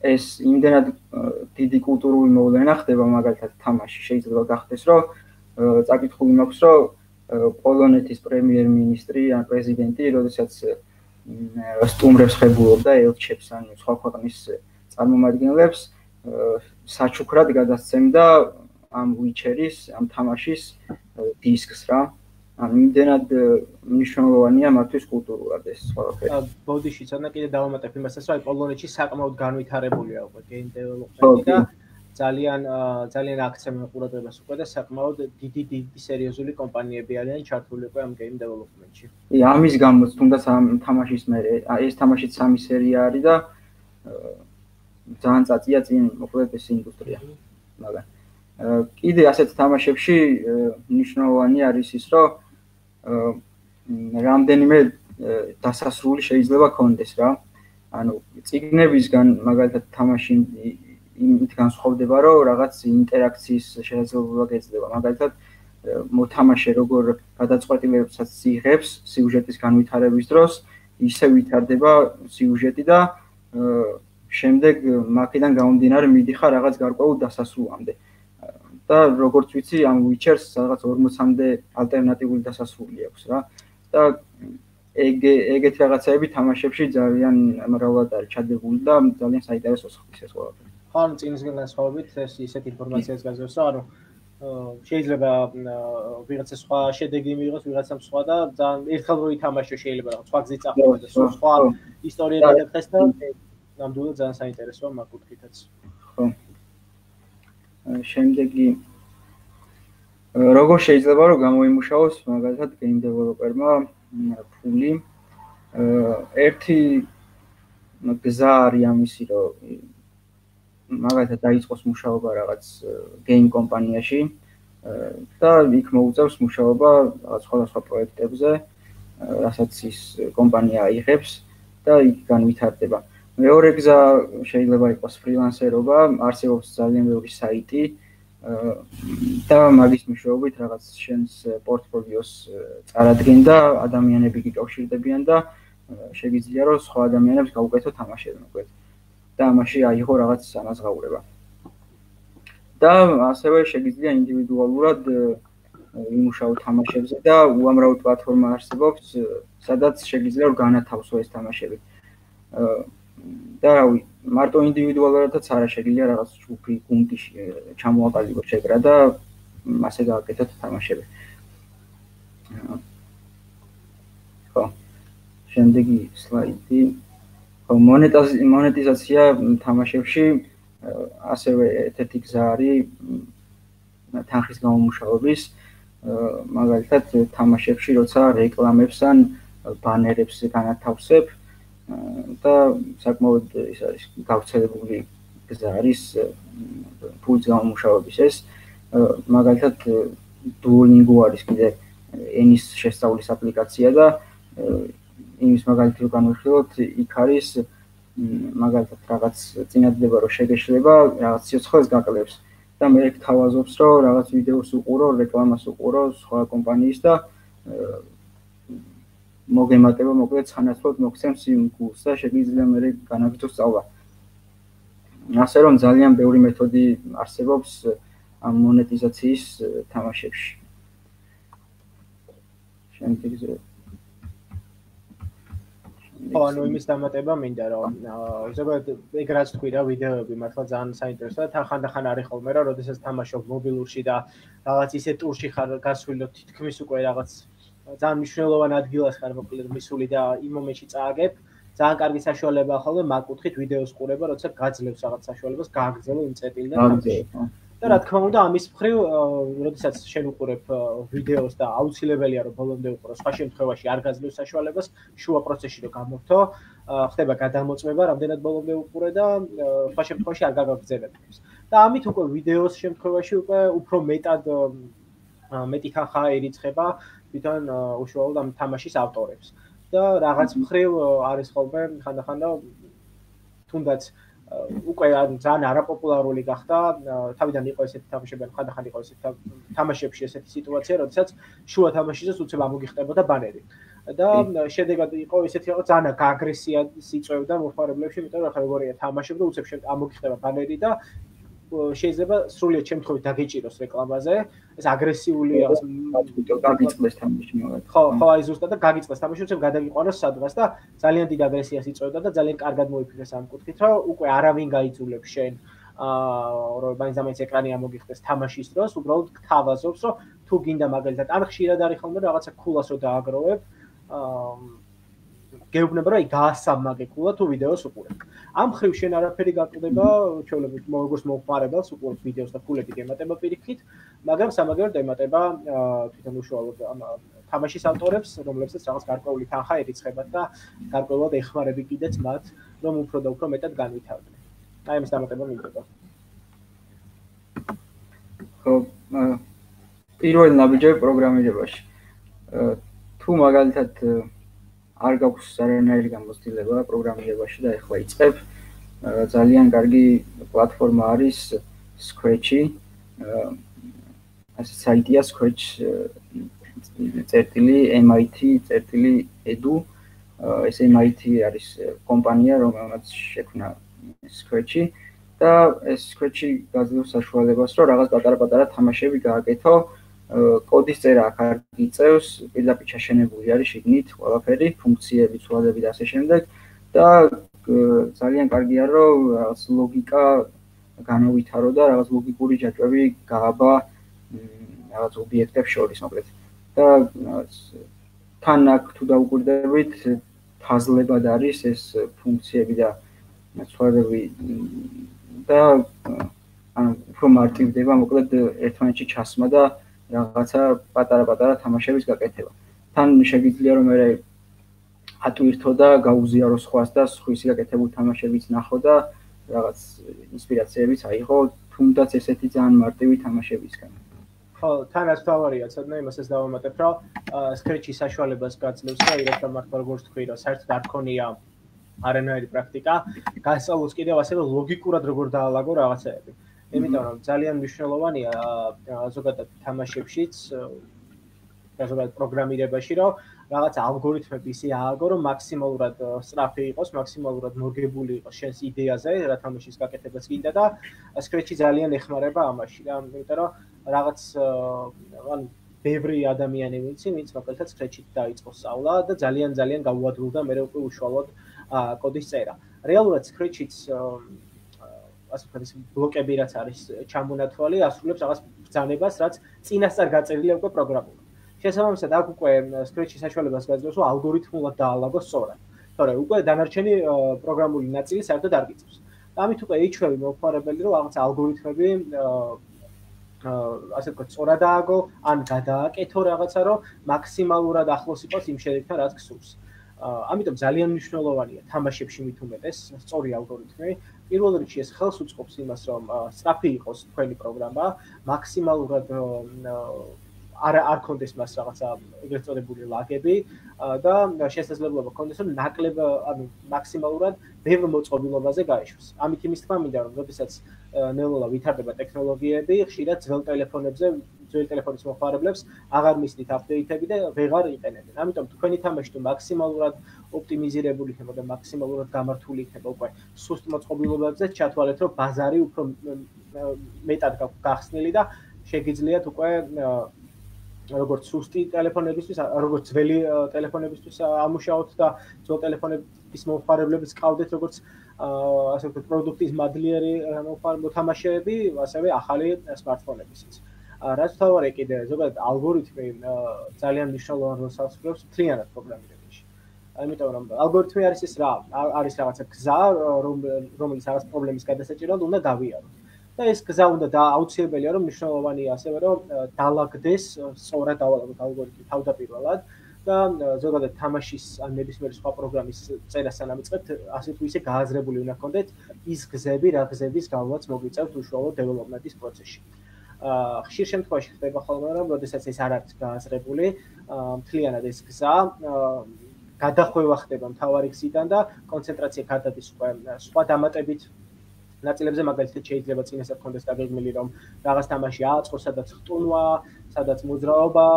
ეს იმდენად დიდი კულტურული მოვლენა ხდება მაგალითად თამაში შეიძლება გახდეს რომ წაკითხული მაქვს რომ პოლონეთის პრემიერ-მინისტრი ან პრეზიდენტი როდესაც სტუმრებს ხებულობდა ელჩებს ან სხვა ქვეყნის წარმომადგენლებს საჩუქრად გადასცემდა ამ Witcher-ის ამ თამაშის დისკს რა იმდენად მნიშვნელოვანია მათთვის კულტურულად ეს ყველაფერი. ბოდიში ცოტა კიდე დავამატებ იმასაც, რომ პოლონეთში საკმაოდ განვითარებულია უკვე game development და ძალიან აქცევენ ყურადღებას უკვე და საკმაოდ დიდი სერიოზული კომპანიები არიან ჩართული უკვე ამ game development-ში. ამის გამოც თუნდაც ამ თამაშის მე ეს თამაშიც 3 სერია არის და ძალიან წაწია წინ მოკლედ ეს ინდუსტრია. მაგრამ კიდე ასეთ თამაშებში მნიშვნელოვანი არის ის, რომ რამდენიმე დასასრული შეიძლება კონდეს რა. ანუ წიგნებისგან მაგალითად თამაში იმით განსხვავდება, რომ რაღაც ინტერაქციის შესაძლებლობა გეძლება. მაგალითად მოთამაშე როგორ გადაწყვეტილებებსაც იღებს სიუჟეტის განვითარების დროს, ისე ვითარდება სიუჟეტი და შემდეგ მაქედან გამომდინარე მიდიხარ რაღაც გარკვეულ დასასრულამდე. და როგორც ვიცი, ამ Witcher-ს რაღაც 40-მდე ალტერნატიული დასასრული აქვს რა. და ეგეთი რაღაცები თამაშებში ძალიან მრავლად არის ჩადებული და ძალიან საინტერესო ხდება ეს ყველაფერი. ხან წინისგან განსხვავებით ეს ისეთ ინფორმაციას გაძლევს, რომ შეიძლება ვიღაცა სხვა შედეგი მიიღოს, ვიღაცამ სხვა და ძალიან ერთხელ რო ითამაშო შეიძლება რაღაც სხვა გზით წახვიდე და სხვა ისტორია გადაგხდეს და ნამდვილად ძალიან საინტერესოა მაგ კუთხითაც. ხო. შემდეგი როგორ შეიძლება რომ გამოიმუშაოს მაგალითად game developer-მა ფული ერთი გზა არის ამისი რომ მაგალითად დაიწყოს მუშაობა რაღაც game კომპანიაში და იქ მოუწევს მუშაობა რაღაც სხვადასხვა პროექტებზე რასაც ის კომპანია აიღებს და იქ განვითარდება. მეორე გზა შეიძლება იყოს ფრილანსერობა, არსებობს ძალიან ბევრი საიტი და მაგის მეშვეობით რაღაც შენს პორტფოლიოს წარადგენ და ადამიანები გიკავშირდებიან და შეგიძლია რომ სხვა ადამიანებს გაუკეთო თამაშები მოკლედ და ამაში აიღო რაღაც ანაზღაურება. და ასევე შეგიძლია ინდივიდუალურად იმუშაო თამაშებზე და უამრავი პლატფორმა არსებობს, სადაც შეგიძლია რომ განათავსო ეს თამაშები. და რავი, მარტო ინდივიდუალურადაც არა შეგიძლია რაღაც ჯგუფი, გუნდი ჩამოაყალიბო შეკრა და მასე გააკეთოთ თამაშები. ხო. შემდეგი სლაიდი. ხო, მონეტიზაცია თამაშებში ასევე ერთ-ერთი გზა არის თანხის გამომუშავების, მაგალითად თამაშებში როცა რეკლამებს ან ბანერებს განათავსებ და საკმაოდ ის არის გავრცელებული გზა არის ფულის გამომუშავების ეს მაგალითად Duolingo არის კიდე ენის შესწავლის აპლიკაცია და იმის მაგალითად რო განვიხილოთ იქ არის მაგალითად რაღაც წინადადება რო შეგეშლება რაღაც სიცხეს გაკლებს და მე გთავაზობს რომ რაღაც ვიდეოს უყურო, რეკლამას უყურო სხვა კომპანიის და მოგემატება მოკლედ სანაცვლოდ მოგცემს იმ გულს და შეგიძლია მე განაგრძო სწავლა. ასე რომ ძალიან ბევრი მეთოდი არსებობს ამ მონეტიზაციის თამაშებში. შემდეგზე ანუ იმის დამატება მინდა რომ ზოგადად ეგ რაც თქვი რა ვიდეოები მართლა ძალიან საინტერესოა და ხანდახან არის ხოლმე რა როდესაც თამაშობ მობილურში და რაღაც ისე ტურში ხარ გასულო თითქმის უკვე რაღაც ძალიან მნიშვნელოვან ადგილას ხარ მოკლედ მისული და იმ მომენტში წააგებ ძალიან კარგი საშუალებაა ხოლმე მაგ კუთხით ვიდეოს ყურება როცა გაძლევს რაღაც საშუალებას გააგრძელო იმ წერტილიდან თამაში და რა თქმა უნდა ამის მხრივ როდესაც შენ უყურებ ვიდეოს და აუცილებელია რომ ბოლომდე უყურო სხვა შემთხვევაში არ გაძლევს საშუალებას შუა პროცესში რომ გამორთო ხდება გადამოწმება რამდენად ბოლომდე უყურე და სხვა შემთხვევაში არ გაგაგრძელებებს და ამით უკვე ვიდეოს შემთხვევაში უკვე უფრო მეტი ხანხა ერიცხება თვითონ უშუალოდ ამ თამაშის ავტორებს და რაღაც მხრივ არის ხოლმე ხანდახან და თუნდაც უკვე ძალიან არაპოპულარული გახდა თავიდან იყო ესეთი თამაშები ხანდახან იყო ესეთი თამაშებში ესეთი სიტუაცია როდესაც შუა თამაშისას უცებ ამოგიხდებოდა ბანერი და შედეგად იყო ესეთი რაღაც ძალიან აგრესია სიწვევდა მოხმარებლებში იმიტომ რომ ხა როგორია თამაშები და უცებ ამოგიხდება ბანერი და შეიძლება სრულიად შემთხვევით დაგეჭიროს რეკლამაზე ეს აგრესიული რაღაც გაგიწყდეს თამაში მაგალითად ხო აი ზუსტად და გაგიწყდეს თამაში უცებ გადაგიყვანოს სადღაც და ძალიან დიდ აგრესიას იწვევდა და ძალიან კარგად მოიფიქრეს ამ კუთხით რომ უკვე არავინ გაიძულებს შენ რომ მაინც ეკრანი ამოგიხდეს თამაშის დროს, უბრალოდ გთავაზობს, რომ თუ გინდა მაგალითად ან ხშირად არის ხოლმე რაღაცა ქულას რო დააგროვებ, გეუბნება რომ გაასამაგე ქულა თუ ვიდეოს უყურებ. ამ ხრივ შენ არაფერი გაკვდება, ჩვეულებრივ როგორც მომხმარებელს უყურებ ვიდეოს და ქულები გემატება პირიქით, მაგრამ სამაგეროდ ემატება თვითონ უშუალოდ თამაშის ავტორებს, რომლებსაც რაღაც გარკვეული თანხა ერიცხებათ და გარკვეულად ეხმარები კიდეც მათ, რომ უფრო და უფრო მეტად განვითარდნენ. აი ამის დამატება მინდოდა. ხო, პირველი ნაბიჯები პროგრამირებაში. თუ მაგალითად არ გაქვს არანაირი გამოცდილება პროგრამირებაში და ეხლა იწყებ, ძალიან კარგი პლატფორმა არის Scratch-ი. ასე საიტია Scratch.mit.edu. ეს MIT არის კომპანია, რომელმაც შექმნა Scratch-ი და ეს Scratch-ი გაძლევს საშუალებას, რომ რაღაც პატარა-პატარა თამაშები გააკეთო. კოდის წერა აქ არ გიწევს, პირდაპირ ჩაშენებული არის შიგნით ყველაფერი, ფუნქციები, ცვალები და ასე შემდეგ და ძალიან კარგია, რომ რაღაც ლოგიკა განავითარო და რაღაც ლოგიკური ჯაჭვები გააბა რაღაც ობიექტებს შორის, მოკლედ. და თან აქ თუ დაუკვირდებით, ფაზლებად არის ეს ფუნქციები და ცვალები და ანუ უფრო მარტივდება, მოკლედ ერთმანეთში ჩასმა და რაღაცა პატარა-პატარა თამაშების გაკეთება. თან შეგიძლია რომ მე ატვირთო და გაუზიარო სხვას და სხვისი გაკეთებულ თამაშებიც ნახო და რაღაც ინსპირაციებიც აიღო, თუნდაც ესეთი ძალიან მარტივი თამაშებისგან. ხო, თან რაც თავარია, ცოტა იმასაც დავამატებ, რომ Scratch-ის საშუალებას გაძლევს და ირექთა მართლა როგორც თქვი, რომ საერთოდ არ ქონია არანაირი პრაქტიკა, გასწავლოს კიდევ ასევე ლოგიკურად როგორ დაალაგო რაღაცეები. იმიტომ რომ ძალიან მნიშვნელოვანია ზოგადად თამაშებშიც და ზოგადად პროგრამირებაში, რომ რაღაც ალგორითმები ისე ააგო, რომ მაქსიმალურად სწრაფი იყოს, მაქსიმალურად მორგებული იყოს შენს იდეაზე, რა თამაშის გაკეთებაც გინდა და Scratch-ი ძალიან ეხმარება ამაში და იმიტომ რომ რაღაც ანუ ბევრი ადამიანი ვიცი, ვინც მაგალითად Scratch-ით დაიწყო სწავლა და ძალიან გაუადვილდა მე უკვე უშუალოდ კოდის წერა. რეალურად Scratch-იც ასე ვთქვათ, ბლოკები რაც არის ჩამონათვალი, ასრულებს რაღაც ბრძანებას, რაც წინასწარ გაწერილია უკვე პროგრამულად. შესაბამისად, აქ უკვე Scratch-ის საშუალებას გაძლევს, რომ ალგორითმულად დაალაგოს სწორად. თორე უკვე დანარჩენი პროგრამული ნაწილი საერთოდ არ გიწევს. ამით უკვე იჩვევი მომხმარებელი, რომ რაღაც ალგორითმები ასე ვთქვათ, სწორად დააგო, ან გადააკეთო რაღაცა, რომ მაქსიმალურად ახლოს იყოს იმ შედეგთან, რაც გსურს. ამიტომ ძალიან მნიშვნელოვანია თამაშებში მით უმეტეს სწორი ალგორითმი. პირველ რიგში ეს ხელს უწყობს იმას, რომ სწრაფი იყოს თქვენი პროგრამა, მაქსიმალურად არ კონდეს მას რაღაცა ეგრეთ წოდებული ლაგები და შესაძლებლობა კონდეს, რომ ნაკლებ, ანუ მაქსიმალურად ბევრ მოწყობილობაზე გაეშვას. ამით იმის თქმა მინდა, რომ როდესაც ნელ-ნელა ვითარდება ტექნოლოგიები, ხშირად ძველ ტელეფონებზე, ძველი ტელეფონის მომხმარებლებს აღარ მისდით აპდეიტები და ვეღარ იყენებენ. ამიტომ თქვენი თამაში თუ მაქსიმალურად ოპტიმიზირებული იქნება და მაქსიმალურად გამართული იქნება უკვე სუსტ მოწყობილობებზე, ჩათვალეთ, რომ ბაზარი უფრო მეტად გახსნილი და შეგიძლიათ უკვე როგორც სუსტი ტელეფონებისთვის, როგორც ძველი ტელეფონებისთვის ამუშაოთ და ძველ ტელეფონების მომხმარებლებიც ყავდეთ, როგორც ასე ვთქვათ, პროდუქტის მადლიერი მოთამაშეები, ასევე ახალი smartphone-ებისიც. რაც თავარია კიდე ზოგადად ალგორითმი ძალიან მნიშვნელოვან როლს ასრულებს მთლიანად პროგრამირებაში. ამიტომ რომ ალგორითმი არის ის რა, არის რაღაცა გზა, რომელიც რაღაც პრობლემის გადასაჭირად უნდა გავიაროთ. და ეს გზა უნდა და აუცილებელია რომ მნიშვნელოვანია ასევე რომ დაალაგდეს სწორად დაალაგოთ ალგორითმი თავდაპირველად და ზოგადად თამაშის ან ნებისმიერი სხვა პროგრამის წერასთან ამიწყებთ ასე თუ ისე გააზრებული უნდა გქონდეთ ის გზები, რა გზების გავლაც მოგიწევთ უშუალოდ დეველოპმენტის პროცესში. ხშირ შემთხვევაში ხდება ხოლმე რომ როდესაც ეს არ არის გააზრებული, მთლიანად ეს გზა გადახვევა ხდება მთავარი გზიდან და კონცენტრაცია გადადის უკვე სხვა დამატებით ნაწილებზე მაგალითად შეიძლება წინასწარ კონდეს დაგეგმილი რომ რაღაც თამაში ააწყო, სადაც ხტუნვა, სადაც მოძრაობა,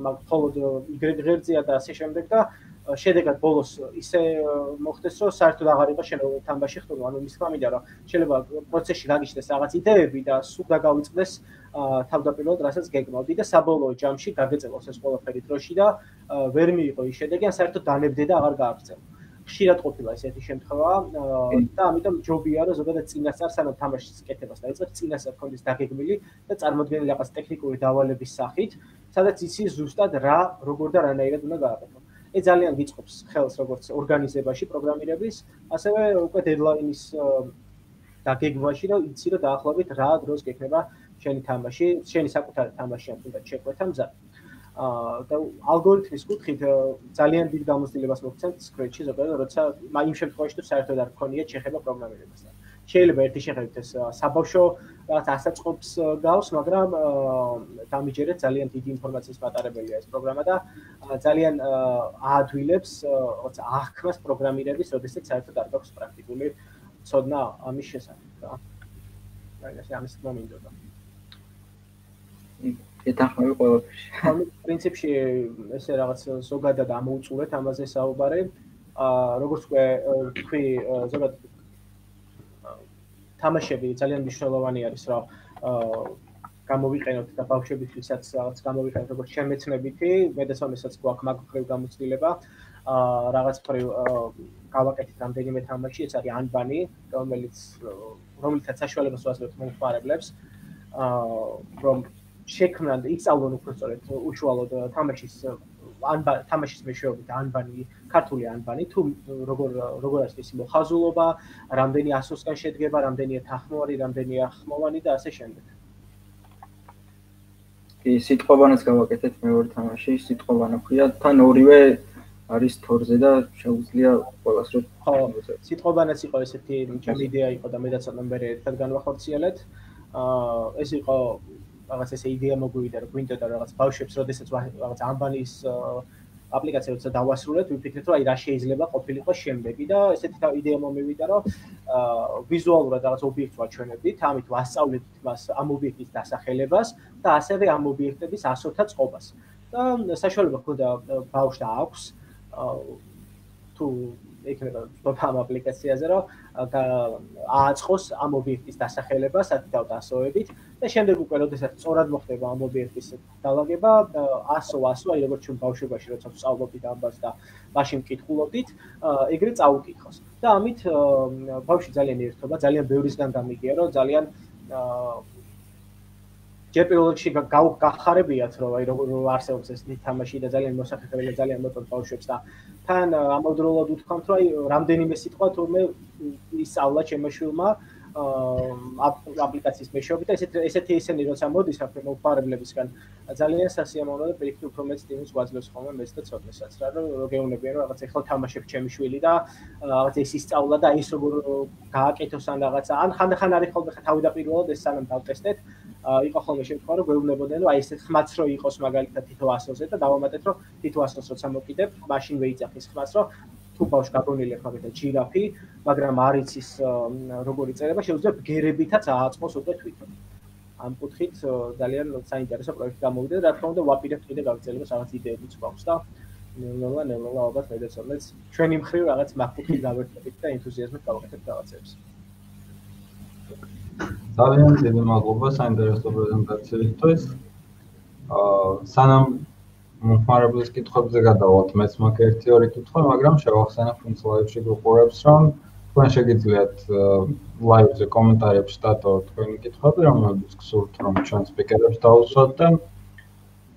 მხოლოდ Y ღერძია და ასე შემდეგ და შედეგად ბოლოს ისე მოხდეს რომ საერთოდ აღარ იყოს შენობა თამაში ხტუნვა, ანუ მის თქმა მინდა რომ შეიძლება პროცესში გაგიჩნდეს რაღაც იდეები და სულ დაგავიწყდეს თავდაპირველად რასაც გეგმავდი და საბოლოო ჯამში გაგეწევოს ეს ყველაფერი დროში და ვერ მიიღო ის შედეგი, ან საერთოდ დანებდე და აღარ გააგრძელო. ხშირად ყოფილა ესეთი შემთხვევა და ამიტომ ჯობია რომ ზოგადად წინასწარ სანამ თამაშის კეთებას დაიწყებ წინასწარ ქონდეს დაგეგმილი და წარმოდგენილი რაღაც ტექნიკური დავალების სახით სადაც იცის ზუსტად რა როგორ და რანაირად უნდა გააკეთო. ეს ძალიან გიწყობს ხელს როგორც ორგანიზებაში პროგრამირების, ასევე უკვე დედლაინის დაგეგმვაში რომ იცი რომ დაახლოებით რა დროს გექნება შენი თამაში, შენი საკუთარი თამაში ან თუნდაც შეკვეთა მზად. და ალგორითმის კუთხით ძალიან დიდ გამოცდილებას მოგცემთ Scratch-ი ზოგადად, როცა იმ შემთხვევაში თუ საერთოდ არ გქონიათ შეხება პროგრამირებასთან. შეიძლება ერთი შეხედვით ეს საბავშვო რაღაც ასაწყობს გავს, მაგრამ დამიჯერეთ ძალიან დიდი ინფორმაციის მატარებელია ეს პროგრამა და ძალიან აადვილებს როცა აღქმას პროგრამირების, როდესაც საერთოდ არ გაქვს პრაქტიკული ცოდნა ამის შესახებ რა. აი ეს ამის თქმა მინდოდა. ეთანხმები ყველაფერში. პრინციპში ესე რაღაც ზოგადად ამოუწურეთ ამაზე საუბარი. როგორც თქვი ზოგადად თამაშები ძალიან მნიშვნელოვანი არის, რომ გამოვიყენოთ და ბავშვებისთვისაც რაღაც გამოვიყენოთ როგორც შემეცნებითი, მედეცინასაც გვაქვს მაგ მხრივ გამოცდილება. რაღაც მხრივ გავაკეთეთ რამდენიმე თამაში, ეს არის ანბანი, რომელიცაც საშუალებას ვაძლევთ მომხმარებლებს, რომ შექმნან და იწავლონ უფრო სწორედ უშუალოდ თამაშის მეშვეობით ანბანი, ქართული ანბანი, თუ როგორ არის ის მოხაზულობა, რამდენი ასოსგან შედგება, რამდენია თანხმოვანი, რამდენია ხმოვანი და ასე შემდეგ. კი, სიტყვანაც გავაკეთეთ მეორე თამაში, სიტყვანა ხია, თან ორივე არის თორზე და შეუძლია ყველას რომ ხო, სიტყვანაც იყო ესეთი ჩემი იდეა იყო და მედაც მე ერთად განვახორციელეთ. ეს იყო რაღაც ესე იდეა მოგვივიდა რომ გვინდოდა რაღაც ბავშვებს როდესაც რაღაც ანბანის აპლიკაცია როცა დავასრულეთ ვიფიქრეთ რომ აი რა შეიძლება ყოფილიყო შემდეგი და ესეთი იდეა მომივიდა რომ ვიზუალურად რაღაც ობიექტს ვაჩვენებდით ამით ვასწავლეთ მას ამ ობიექტის დასახელებას და ასევე ამ ობიექტების ასოთა წყობას და საშუალება ჰქონდა ბავშვს და აქვს თუ იქნება ამ აპლიკაციაზე რომ ააწყოს ამ ობიექტის დასახელება სათითაოდ ასოებით და შემდეგ უკვე როდესაც სწორად მოხდება ამ ობიექტის დალაგება ასო აი როგორც ჩვენ ბავშვობაში როცა ვსწავლობდით ამბავს და მაშინ ვკითხულობდით ეგრე წაუკითხოს და ამით ბავშვი ძალიან ერთობა ძალიან ბევრისგან გამიგია რომ ძალიან ჯერ პირველ რიგში გახარებიათ რომ აი როგორ არსებობს ეს თამაში და ძალიან მოსახერხებელი ძალიან მოწონს ბავშვებს და თან ამავდროულად უთქვამთ რომ აი რამდენიმე სიტყვა თურმე ისწავლა ჩემო შვილმა აპლიკაციის მეშვეობით და ესენი როცა მოდის აქ მომხმარებლებისგან ძალიან სასიამოვნო და პირიქით უფრო მეც ტიმის გვაძლევს ხოლმე მეც და ცოდნასაც რა რომ გეუბნებიან რომ რაღაც ეხლა თამაშებ ჩემი შვილი და რაღაც ეს ისწავლა და ის როგორ გააკეთოს ან რაღაცა ან ხანდახან არის ხოლმე თავი და პირველად ეს სანამ დავტესტეთ იყო ხოლმე შემთხვევა რომ გვეუბნებოდნენ რომ აი ეს ხმაც რო იყოს მაგალითად თითო ასოზე და დავამატეთ რომ თითო ასოს როცა მოკიდებ მაშინ ვეიძახის ხმას რომ თუ ბავშვს გაგონილი ხმაგეთა ჯირაფი მაგრამ არ იცის როგორი წერება შეუძლია ბგერებითაც ააწყოს უკვე თვითონ ამ კუთხით ძალიან საინტერესო პროექტი გამოვიდა და რა თქმა უნდა ვაპირებთ კიდე გაგრძელებას რაღაც იდეებიც გვაქვს და ნელა ალბათ მედეცინაც ჩვენი მხრივ რაღაც მაგკუთხით გავერთებით და ენთუზიაზმით გავაკეთებთ რაღაცებს ძალიან დიდი მადლობა საინტერესო პრეზენტაციისთვის. სანამ მომხმარებლის კითხვებზე გადავალთ, მეც მაქვს ერთი-ორი კითხვა, მაგრამ შევახსენებ იმ ლაივში გიყურებს, რომ თქვენ შეგიძლიათ ლაივზე კომენტარებში დატოვოთ თქვენი კითხვები, რომლებიც გსურთ, რომ ჩვენ სპიკერებს დაუსვათ და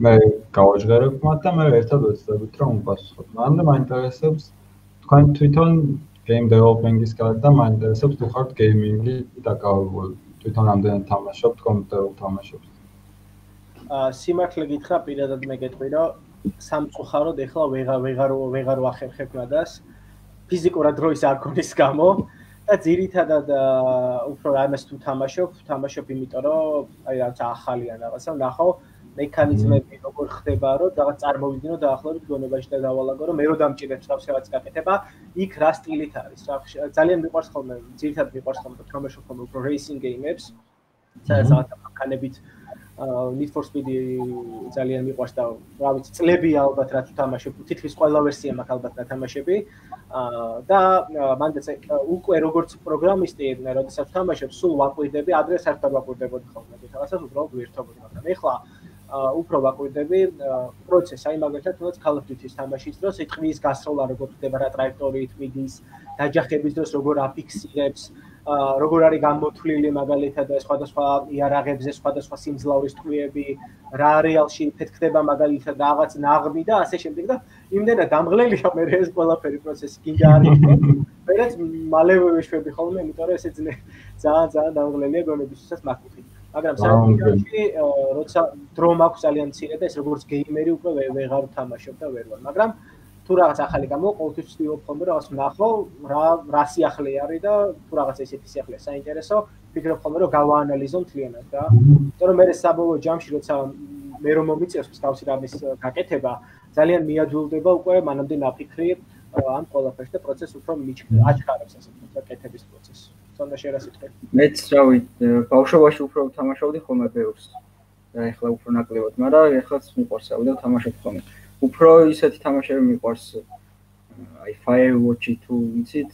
მე გავაჟღერებ მათ და მე ერთად ვეცდებით, რომ უპასუხოთ. მანდა მაინტერესებს თქვენ თვითონ game developing-ის გარდა მაინტერესებს თუ ხართ gaming-ი დაკავებული. თვითონ რამდენად თამაშობთ კომპიუტერულ თამაშებს? სიმართლე გითხრა, პირადად მე გეტყვი, რომ სამწუხაროდ ეხლა ვეღარ ვახერხებ ნადას ფიზიკურად დროის არ ქონის გამო და ძირითადად უფრო ამას თუ თამაშობ იმიტომ რომ აი რაღაც ახალია რაღაცა ვნახო მექანიზმები როგორ ხდება რომ რაღაც წარმოვიდგინო დაახლოებით გონებაში და დავალაგო რომ მე რო დამჭირებს რაღაც გაკეთება იქ რა სტილით არის რა ძალიან მიყვარს ხოლმე ძირითადად მიყვარს ხოლმე თამაშობ ხოლმე უფრო racing game-ებს სადაც მანქანებით Need for Speed ძალიან მიყვარს და რა ვიცი წლები ალბათ რაც თამაშობ თითქმის ყველა ვერსია მაქვს ალბათ ნათამაშები და მანდაც უკვე როგორც პროგრამისტი როდესაც თამაშობ სულ ვაკვირდები ადრე საერთოდ ვაკვირდებოდი ხოლმე რაღაცას უბრალოდ ვირთობოდი მაგრამ ეხლა უფრო ვაკვირდები პროცესს, აი მაგალითად, თუნდაც Call of Duty-ს თამაშის დროს იტყვის გასროლა როგორ ხდება, რა ტრაექტორიით მიდის, დაჯახების დროს როგორ აფიქსირებს, როგორ არის გამოთვლილი მაგალითად სხვადასხვა იარაღებზე, სხვადასხვა სიმძლავრის ტყვიები, რა რეალში ფეთქდება მაგალითად რაღაც ნაღმი და ასე შემდეგ და იმდენად დამღლელია მე ეს ყველაფერი პროცესი გინდა არის. მერეც მალევე ვეშვები ხოლმე, იმიტომ რომ ესე ძალიან დამღლელია გონებისთვისაც მაგკუთხით. მაგრამ საერთოდ როცა დრო მაქვს ძალიან მცირე და ეს როგორც გეიმერი უკვე ვეღარ ვთამაშობ და ვერ ვარ, მაგრამ თუ რაღაც ახალი გამოვა, ყოველთვის ვცდილობ ხოლმე რაღაც ვნახო, რა სიახლე არის და თუ რაღაც ესეთი სიახლეა საინტერესო, ვფიქრობ ხოლმე რომ გავაანალიზო მთლიანად და იმიტომ რომ მე საბოლოო ჯამში როცა მე რომ მომიწევს მსგავსი რამის გაკეთება, ძალიან მიაძულდება უკვე მანამდე ნაფიქრი ამ ყველაფერს და პროცესს უფრო აჩქარებს ასე ვთქვათ, კეთების პროცესს. თუნდა შეიძლება სიტყვი. მეც რავი, ბავშვობაში უფრო ვთამაშობდი ხოლმე ბევრს. და ეხლა უფრო ნაკლებად, მაგრამ ეხლაც მიყვარს და ვთამაშობ ხოლმე. უფრო ისეთი თამაშები მიყვარს აი Firewatch-ი თუ იცით.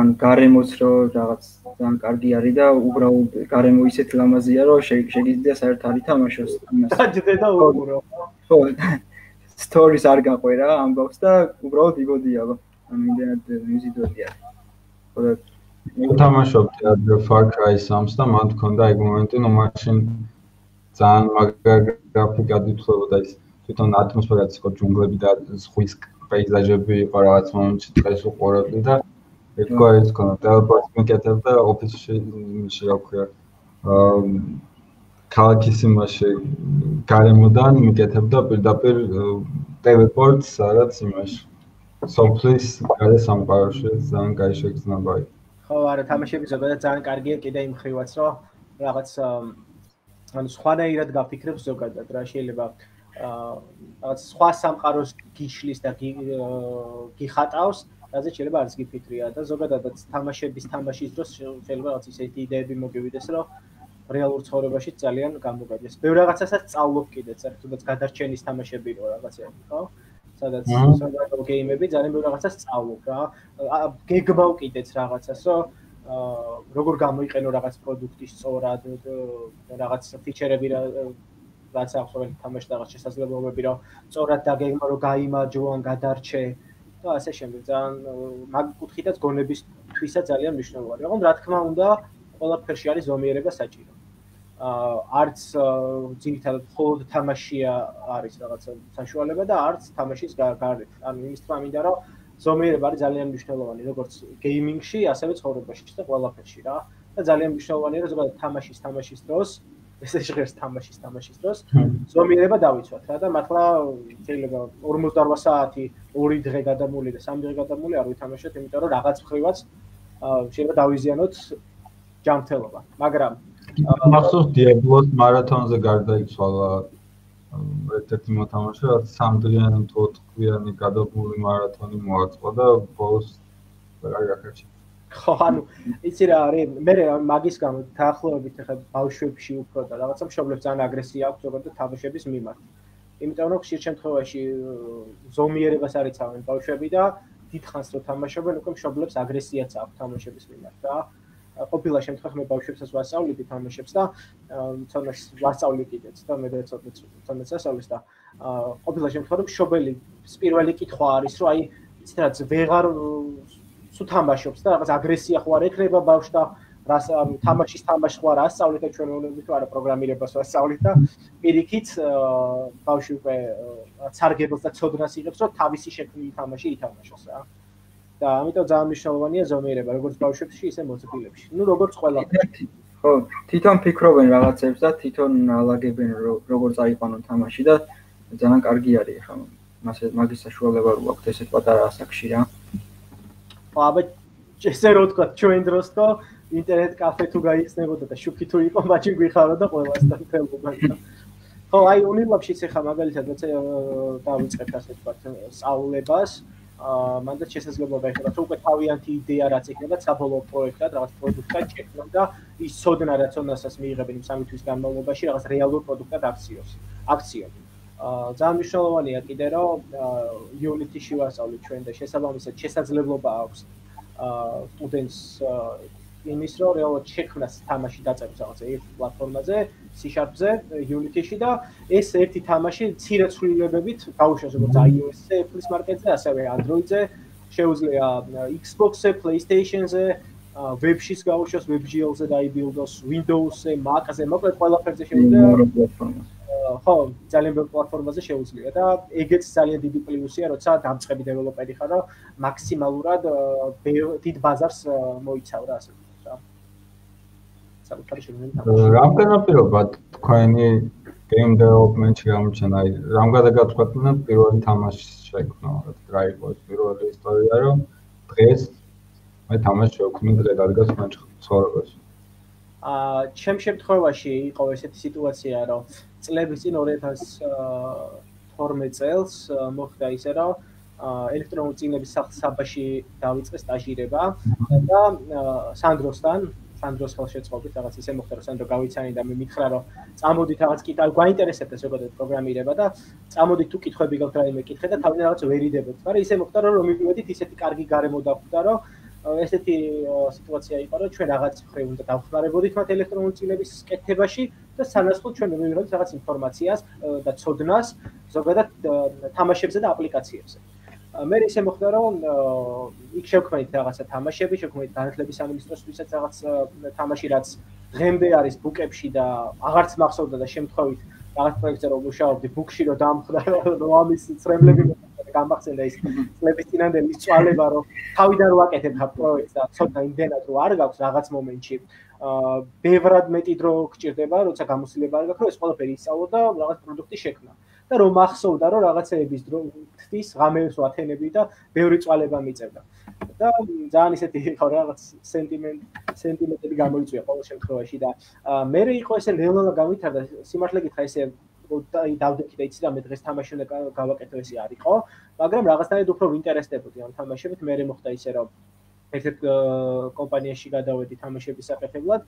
ან გარემოც რომ რაღაც ძალიან კარგი არის და უბრალოდ გარემო ისეთი ლამაზია რომ შეგიძლია საერთოდ არ ითამაშოს ამას. დაჯდე და უყურო. ხო. Stories არ გაყვერა ამბავს და უბრალოდ იგოდია, ანუ იმდენად მიზიდველი არის. ხო თამაშობდი Far Cry 3-ს და მან თქონდა ეგ მომენტი, რომ მაშინ ძალიან მაგარი გრაფიკად ითვლებოდა ის თვითონ ატმოსფერაც იყო ჯუნგლები და ზღვის პეიზაჟები იყო რაღაც მომენტში დღეს უყურებდი და ერთგვარი ის ქონა ტელეპორტს მიკეთებდა ოფისში რა ქვია ქალაქის იმაში გარემოდან მიკეთებდა პირდაპირ ტელეპორტს სადაც იმაში სოფლის გარე სამყაროში ძალიან კაი შეგრძნება იყო. ხო, არა, თამაშები ზოგადად ძალიან კარგია კიდე იმ ხრივაც, რომ რაღაც ანუ სხვანაირად გაფიქრებს ზოგადად რა შეიძლება რაღაც სხვა სამყაროს გიშლის და გიხატავს, რაზეც შეიძლება არც გიფიქრია და ზოგადადაც თამაშის დროს შეიძლება რაღაც ისეთი იდეები მოგივიდეს, რომ რეალურ ცხოვრებაში ძალიან გამოგადეს. ბევრ რაღაცასაც სწავლობ კიდეც, თუნდაც გადარჩენის თამაშები რო რაღაცები, ხო? სადაც საგადო გეიმები ძალიან ბევრ რაღაცას სწავლობ რა. გეგმავ კიდეც რაღაცას, რომ როგორ გამოიყენო რაღაც პროდუქტი სწორად, რაღაც ფიჩერები რაც აქვს ყოველი თამაში რაღაც შესაძლებლობები, რომ სწორად დაგეგმა, რომ გაიმარჯვო ან გადარჩე და ასე შემდეგ. ძალიან მაგ კუთხითაც გონებისთვისაც ძალიან მნიშვნელოვანი. მაგრამ რა თქმა უნდა, ყველაფერში არის ზომიერება საჭირო. არც ძირითადად მხოლოდ თამაშია არის რაღაცა საშუალება და არც თამაშის გარეთ. ანუ იმის თქმა მინდა, რომ ზომიერება არის ძალიან მნიშვნელოვანი, როგორც გეიმინგში, ასევე ცხოვრებაში და ყველაფერში რა. და ძალიან მნიშვნელოვანია, რომ ზოგადად თამაშის დროს, ესე ჟღერს თამაშის დროს ზომიერება დავიცვათ რა და მართლა შეიძლება 48 საათი, 2 დღე გადამული და 3 დღე გადამული არ ვითამაშოთ, იმიტომ რომ რაღაც მხრივაც შეიძლება დავიზიანოთ ჯანმრთელობა. მაგრამ მახსოვს Diablo-ს მარათონზე გარდაიცვალა ერთ-ერთი მოთამაშე, რაც 3 დღიანი თუ 4 დღიანი გადამული მარათონი მოაწყო და ბოლოს ვერ გაქეჩი. ხო, ანუ იცი რა არის, მე მაგის გამო დაახლოებით ახლა ბავშვებში უფრო და რაღაცა მშობლებს ძალიან აგრესია აქვს ზოგადად თამაშების მიმართ. იმიტომ რომ ხშირ შემთხვევაში ზომიერებას არ იცავენ ბავშვები და დიდხანს რო თამაშობენ, უკვე მშობლებს აგრესიაც აქვს თამაშების მიმართ რა. ყოფილა შემთხვევაში მე ბავშვებსაც ვასწავლები თამაშებს და თამაშს ვასწავლი კიდეც და მე თამაშს ასწავლეს და ყოფილა შემთხვევაში მშობელი პირველი კითხვა არის რომ აი იცით რა ვეღარ სულ თამაშობს და რაღაც აგრესია ხო არ ექნება ბავშვს და რას თამაშის ხო არ ასწავლეთ და ჩვენ ვეუბნებით რომ არა პროგრამირებას ვასწავლით და პირიქით ბავშვი უკვე სარგებელს და ცოდნას იღებს რომ თავისი შექმნილი თამაში ითამაშოს რა. და ამიტომ ძალიან მნიშვნელოვანია ზომიერება, როგორც ბავშვებში, ისე მოწმილებში. ნუ როგორც ყველაფერში. ხო, თვითონ ფიქრობენ რაღაცებს და თვითონ ალაგებენ როგორ წაიყვანონ თამაში და ძალიან კარგი არის ახლა მაგის საშუალება რო აქვს ესეთ პატარა ასაკში რა. ხო, აბა ესე რო თქვა ჩვენ დროს თო ინტერნეტ კაფე თუ გაიხსნებოდა და შუქი თუ იყო, მაჩინ გვიხარო და ყველასთან ხელმობა. ხო, აი უნილაბშიც ახლა მაგალითად დავიწყებთ ასე ვთქვათ სწავლებას. მანდ შესაძლებლობა ეხება თუ უკვე თავიანთი იდეა რაც იქნება საბოლოო პროექტად, რაღაც პროდუქტად შექმნა და ის ცოდნა რაც უნდასაც მიიღებენ იმ 3 თვის განმავლობაში რაღაც რეალურ პროდუქტად აქციონ. ძალიან მნიშვნელოვანია კიდე რომ Unity-ში ვასწავლით ჩვენ და შესაბამისად შესაძლებლობა აქვს სტუდენტს იმის რომ რეალურად შექმნას თამაში დაწეროს რაღაც ერთ პლატფორმაზე, C#-ზე, Unity-ში და ეს ერთი თამაში მცირე ცვლილებებით გაუშვას როგორც iOS-ზე, Apple-ის მარკეტზე, ასევე Android-ზე, შეუძლია Xbox-ზე, PlayStation-ზე, Web-შიც გაუშვას, WebGL-ზე დაიბილდოს, Windows-ზე, Mac-ზე, მოკლედ ყველაფერზე შეუძლია. ხო, ძალიან ბევრ პლატფორმაზე შეუძლია და ეგეც ძალიან დიდი პლუსია, როცა დამწყები დეველოპერი ხარ, რომ მაქსიმალურად დიდ ბაზარს მოიცავ რა, ასე ვთქვათ რა. საკუთარი შემოქმედება. რამდენი პირობა თქვენი game development-ში გამოჩენა, აი, რამდენი გათქვათნა პირველი თამაში შექმნა, რა იყო ეს პირველი ისტორია, რომ დღეს მე თამაში შევქმნი დღე დადგას ცხოვრებაში. ჩემ შემთხვევაში იყო ესეთი სიტუაცია, რომ წლების წინ 2012 წელს მოხდა ისე, რომ ელექტრონული წიგნების საბაში დავიწყე სტაჟირება და სანდროს ხელშეწყობით რაღაც ისე მოხდა, რომ სანდრო გავიცანი და მე მითხრა, რომ წამოდით რაღაც კითხვა, გვაინტერესებდა ზოგადად პროგრამირება და წამოდით თუ კითხვები გაქვთ რაიმე კითხე და თავიდან რაღაც ვერიდებთ. მაგრამ ისე მოხდა, რომ მივიდით ისეთი კარგი გარემო დახვდა, რომ ესეთი სიტუაცია იყო, რომ ჩვენ რაღაც მხრივ უნდა დავხმარებოდით მათ ელექტრონული წიგნების კეთებაში და სანაცვლოდ ჩვენ მივიღებთ რაღაც ინფორმაციას და ცოდნას ზოგადად თამაშებზე და აპლიკაციებზე. მე ისე მოხდა, რომ იქ შევქმნით რაღაცა თამაშები, შევქმნით განათლების სამინისტროსთვისაც რაღაც თამაში, რაც დღემდე არის ბუკებში და აღარც მახსოვდა და შემთხვევით რაღაც პროექტზე რომ მუშაობდი ბუკში რომ დამხვდა, რომ ამის წრემლები გამახსენდა ის წლების წინანდელი წვალება, რომ თავიდან ვაკეთებ ხა პროექტს და ცოტა იმდენად რომ არ გაქვს რაღაც მომენტში. ბევრად მეტი დრო გჭირდება, როცა გამოსილება არ გაქვს, რომ ეს ყველაფერი ისწავლო და რაღაც პროდუქტი შექმნა. და რომ მახსოვდა, რომ რაღაცეების დროთვის ღამეებს ვათენები და ბევრი წვალება მიწევდა. და ძალიან ისეთი იყო რაღაც სენტიმენტები გამოიწვია ყოველ შემთხვევაში და მე იყო ესე ნელ-ნელა გავითარდა სიმართლე გითხრა ესე დავდექი და იცი და მე დღეს თამაში უნდა გავაკეთო ესე არ იყო, მაგრამ რაღაცნაირად უფრო ვინტერესდებოდი ამ თამაშებით. მე მოხდა ისე რომ ერთ-ერთ კომპანიაში გადავედი თამაშების საკეთებლად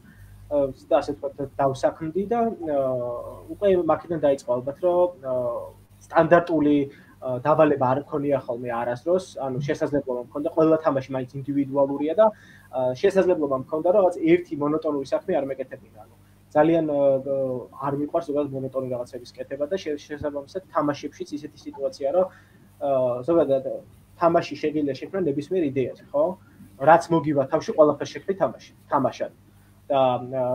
და ასე ვთქვათ დავსაქმდი და უკვე მაქედან დაიწყო ალბათ რომ სტანდარტული დავალება არ მქონია ხოლმე არასდროს, ანუ შესაძლებლობა მქონდა ყველა თამაში მაინც ინდივიდუალურია და შესაძლებლობა მქონდა რომ რაღაც ერთი მონოტონური საქმე არ მეკეთებინა, ანუ ძალიან არ მიყვარს ზოგადად მონოტონური რაღაცების კეთება და შესაბამისად თამაშებშიც ისეთი სიტუაცია რომ ზოგადად თამაში შეგიძლია შექმნა ნებისმიერ იდეაზე, ხო? რაც მოგივა თავში ყველაფერს შექმნი თამაშად. და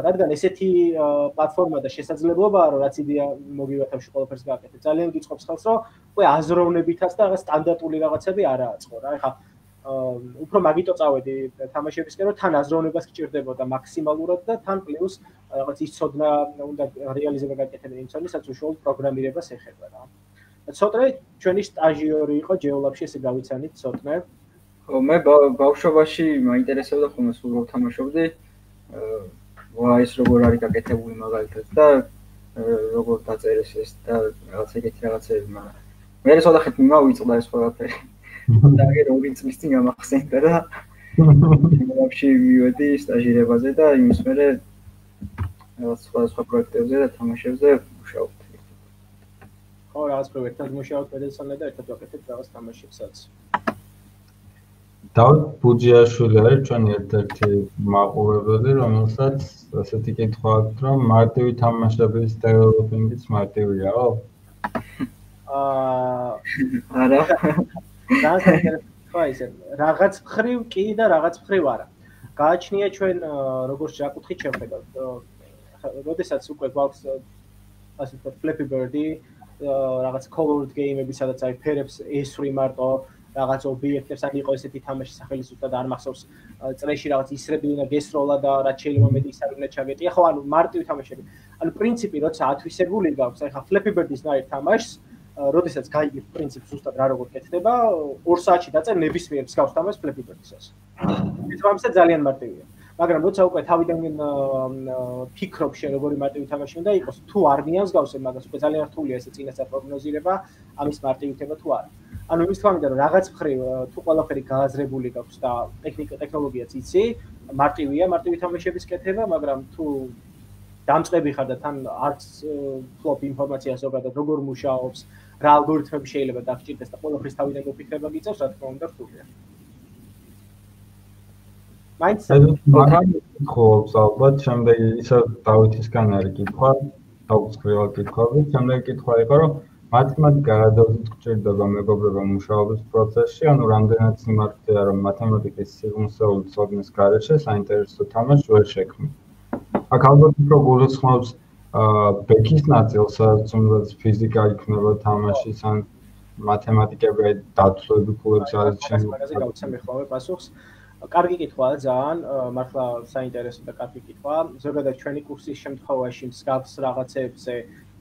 რადგან ესეთი პლატფორმა და შესაძლებლობაა, რომ რაც იდეა მოგივა თავში ყველაფერს გააკეთე, ძალიან გიწყობს ხელს, რომ უკვე აზროვნებითაც და რაღაც სტანდარტული რაღაცები არაა წყო რა. ეხლა უფრო მაგიტო წავედი თამაშებისკენ, რომ თან აზროვნებას გჭირდებოდა მაქსიმალურად და თან პლუს რაღაც ის ცოდნა უნდა რეალიზება გაკეთებინა იმ ცოდნასაც უშუალოდ პროგრამირებას ეხება რა. ცოტნე ჩვენი სტაჟიორი იყო GeoLab-ში, ესე გავიცანით ცოტნე. ხო, მე ბავშვობაში მაინტერესებდა ხოლმე სულ რო თამაშობდი. ეს როგორ არის გაკეთებული მაგალითად და როგორ დაწერეს ეს და რაღაც ეგეთი რაღაცები, მაგრამ მე ცოტახეთ მიმავიწყდა ეს ყველაფერი. და აგერ 2 წლის წინ გამახსენდა და GeoLab-ში მივედი სტაჟირებაზე და იმის მერე რაღაც სხვა პროექტებზე და თამაშებზე მუშაობდი. ხო, რაღაც პროექტად მუშაობთ პედელსონე და ერთად ვაკეთებთ რაღაც თამაშებსაც. დავით ბუჯიაშვილი არის ჩვენი ერთ-ერთი მაყურებელი, რომელსაც ასეთი კითხვა აქვს, რომ მარტივი თამაშების დეველოპინგიც მარტივიაო? არა. რაღაც მხრივ კი და რაღაც მხრივ არა. გააჩნია ჩვენ როგორც ჟაკუთხით შევხედავთ. როდესაც უკვე გვაქვს ასე ვთქვათ Flappy Bird-ი, რაღაც colored game-ები, სადაც აი ფერებს ესვრი მარტო რაღაც ობიექტებს, ან იყო ესეთი თამაში სახელი ზუსტად არ მახსოვს, წრეში რაღაც ისრები უნდა გესროლა და რაც შეიძლება მეტი ის არ უნდა ჩაგეტია. ხო, ანუ მარტივი თამაშები. ანუ პრინციპი როცა ათვისებული გაქვს, აი ხა Flappy Bird-ის ნაირ თამაშს, როდესაც გაიგებ პრინციპს ზუსტად რა როგორ კეთდება, 2 საათში დაწერ ნებისმიერ მსგავს თამაშს Flappy Bird-ისას. ეს ამისად ძალიან მარტივია. მაგრამ როცა უკვე თავიდან ფიქრობ შენ როგორი მარტივი თამაში უნდა იყოს, თუ არ მიამსგავსებ მაგას, უკვე ძალიან რთულია ესე წინასწარ პროგნოზირება ამის მარტივითება თუ არა. ანუ იმის თქმა მინდა რომ რაღაც მხრივ თუ ყველაფერი გააზრებული გაქვს და ტექნოლოგიაც იცი, მარტივია მარტივი თამაშების კეთება, მაგრამ თუ დამწყები ხარ და თან არც ფლოპ ინფორმაცია ზოგადად როგორ მუშაობს, რა ალგორითმები შეიძლება დაგჭირდეს და ყველაფრის თავიდან გოფიქრება გიწევს, რა თქმა უნდა რთულია. მაინც ხო, ალბათ შემდეგი ისე დავითისგან არის კითხვა, დაუცხრელად კითხვები, შემდეგი კითხვა იყო, რომ მათემატიკა რა დოზით გჭირდება მეგობრებო მუშაობის პროცესში, ანუ რამდენად სიმართლეა, რომ მათემატიკის სიღრმისეული ცოდნის გარეშე საინტერესო თამაშს ვერ შექმნით. აქ ალბათ უფრო გულისხმობს ბექის ნაწილს, თუმცა ფიზიკა იქნება თამაშის ან მათემატიკები დათვლები ფულებს არის ჩემს მაგაზე გავცემ ხოლმე პასუხს. კარგი კითხვაა ძალიან, მართლა საინტერესო და კარგი კითხვა. ზოგადად ჩვენი კურსის შემთხვევაში მსგავს რაღაცებზე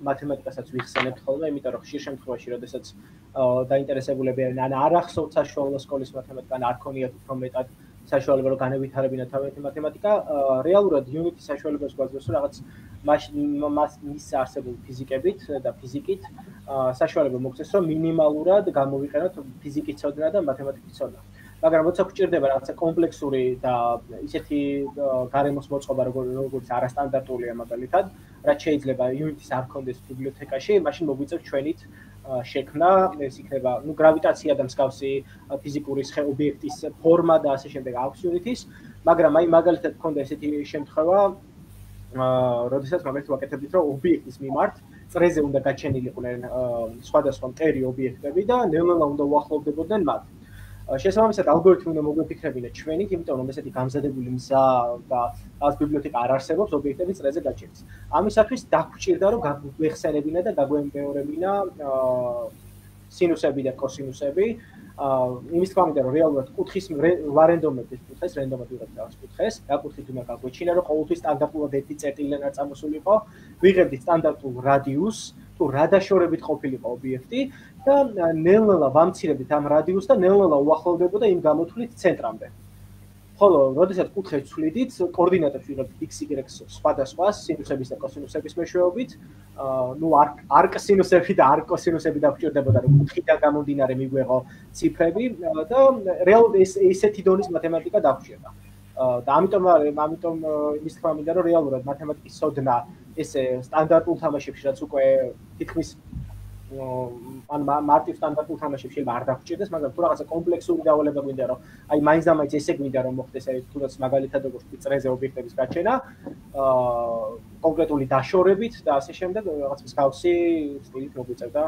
მათემატიკასაც ვიხსენებთ ხოლმე, იმიტომ რომ ხშირ შემთხვევაში, როდესაც დაინტერესებულები არიან ან არ ახსოვთ საშუალო სკოლის მათემატიკა, ან არ ქონიათ უფრო მეტად საშუალება რომ განევითარებინათ თავიანთი მათემატიკა, რეალურად Unity-ის საშუალებას გვაძლევს რომ რაღაც მის არსებულ ფიზიკებით და ფიზიკით საშუალება მოგცეს რომ მინიმალურად გამოვიყენოთ ფიზიკის ცოდნა და მათემატიკის ცოდნა. მაგრამ როცა გვჭირდება რაღაცა კომპლექსური და ისეთი გარემოს მოწყობა როგორც არასტანდარტულია მაგალითად, რაც შეიძლება Unity-ს არ ქონდეს ბიბლიოთეკაში, მაშინ მოგვიწევს ჩვენით შექმნა, ეს იქნება, გრავიტაცია და მსგავსი ფიზიკური ობიექტის ფორმა და ასე შემდეგ აქვს Unity-ს, მაგრამ მაგალითად ქონდა ესეთი შემთხვევა, როდესაც მაგალითად ვაკეთებდით, რომ ობიექტის მიმართ წრეზე უნდა გაჩენილიყვნენ სხვადასხვა მტერი ობიექტები და ნელ-ნელა უნდა უახლოვდებოდნენ მათ. შესაბამისად ალგორითმი უნდა მოგვეფიქრებინათ ჩვენით, იმიტომ რომ ესეთი გამზადებული მზა და ამ ბიბლიოთეკა არ არსებობს ობიექტების წრეზე გაჩენის. ამისათვის დაგვჭირდა რომ გაგვეხსენებინა და გაგვემეორებინა სინუსები და კოსინუსები. იმის თქმა უნდა რომ რეალურად კუთხის ვარენდომების კუთხეს, რენდომად ვიღებთ რაღაც კუთხეს, გაკუთხით უნდა გაგვეჩინა რომ ყოველთვის სტანდარტულად ერთი წერტილი არ წამოსულიყო, ვიღებდით სტანდარტულ რადიუსს, თუ რა დაშორებით ყოფილიყო ობიექტი და ნელ-ნელა ვამცირებდით ამ რადიუსს და ნელ-ნელა უახლოვდებოდა იმ გამოთვლით ცენტრამდე. ხოლო, როდესაც კუთხეს ვცვლიდით, კოორდინატებს ვიღებთ x, y სხვადასხვა სინუსების და კოსინუსების მეშვეობით, არკსინუსები და არკოსინუსები დაგვჭირდებოდა, რომ კუთხიდან გამომდინარე მიგვეღო ციფრები და რეალურად ესეთი დონის მათემატიკა დაგვჭირდა. და ამიტომ იმის თქმა მინდა, რომ რეალურად მათემატიკის ცოდნა ესე სტანდარტულ თამაშებში, რაც უკვე თითქმის ან მარტივ სტანდარტულ თამაშებში შეიძლება არ დაგვჭირდეს, მაგრამ თუ რაღაცა კომპლექსური დავალება გვინდა, რომ აი მაინც და მაინც ესე გვინდა, რომ მოხდეს აი თუნდაც მაგალითად როგორც წრეზე ობიექტების გაჩენა, კონკრეტული დაშორებით და ასე შემდეგ რაღაც მსგავსი სტილით მოგვიწევდა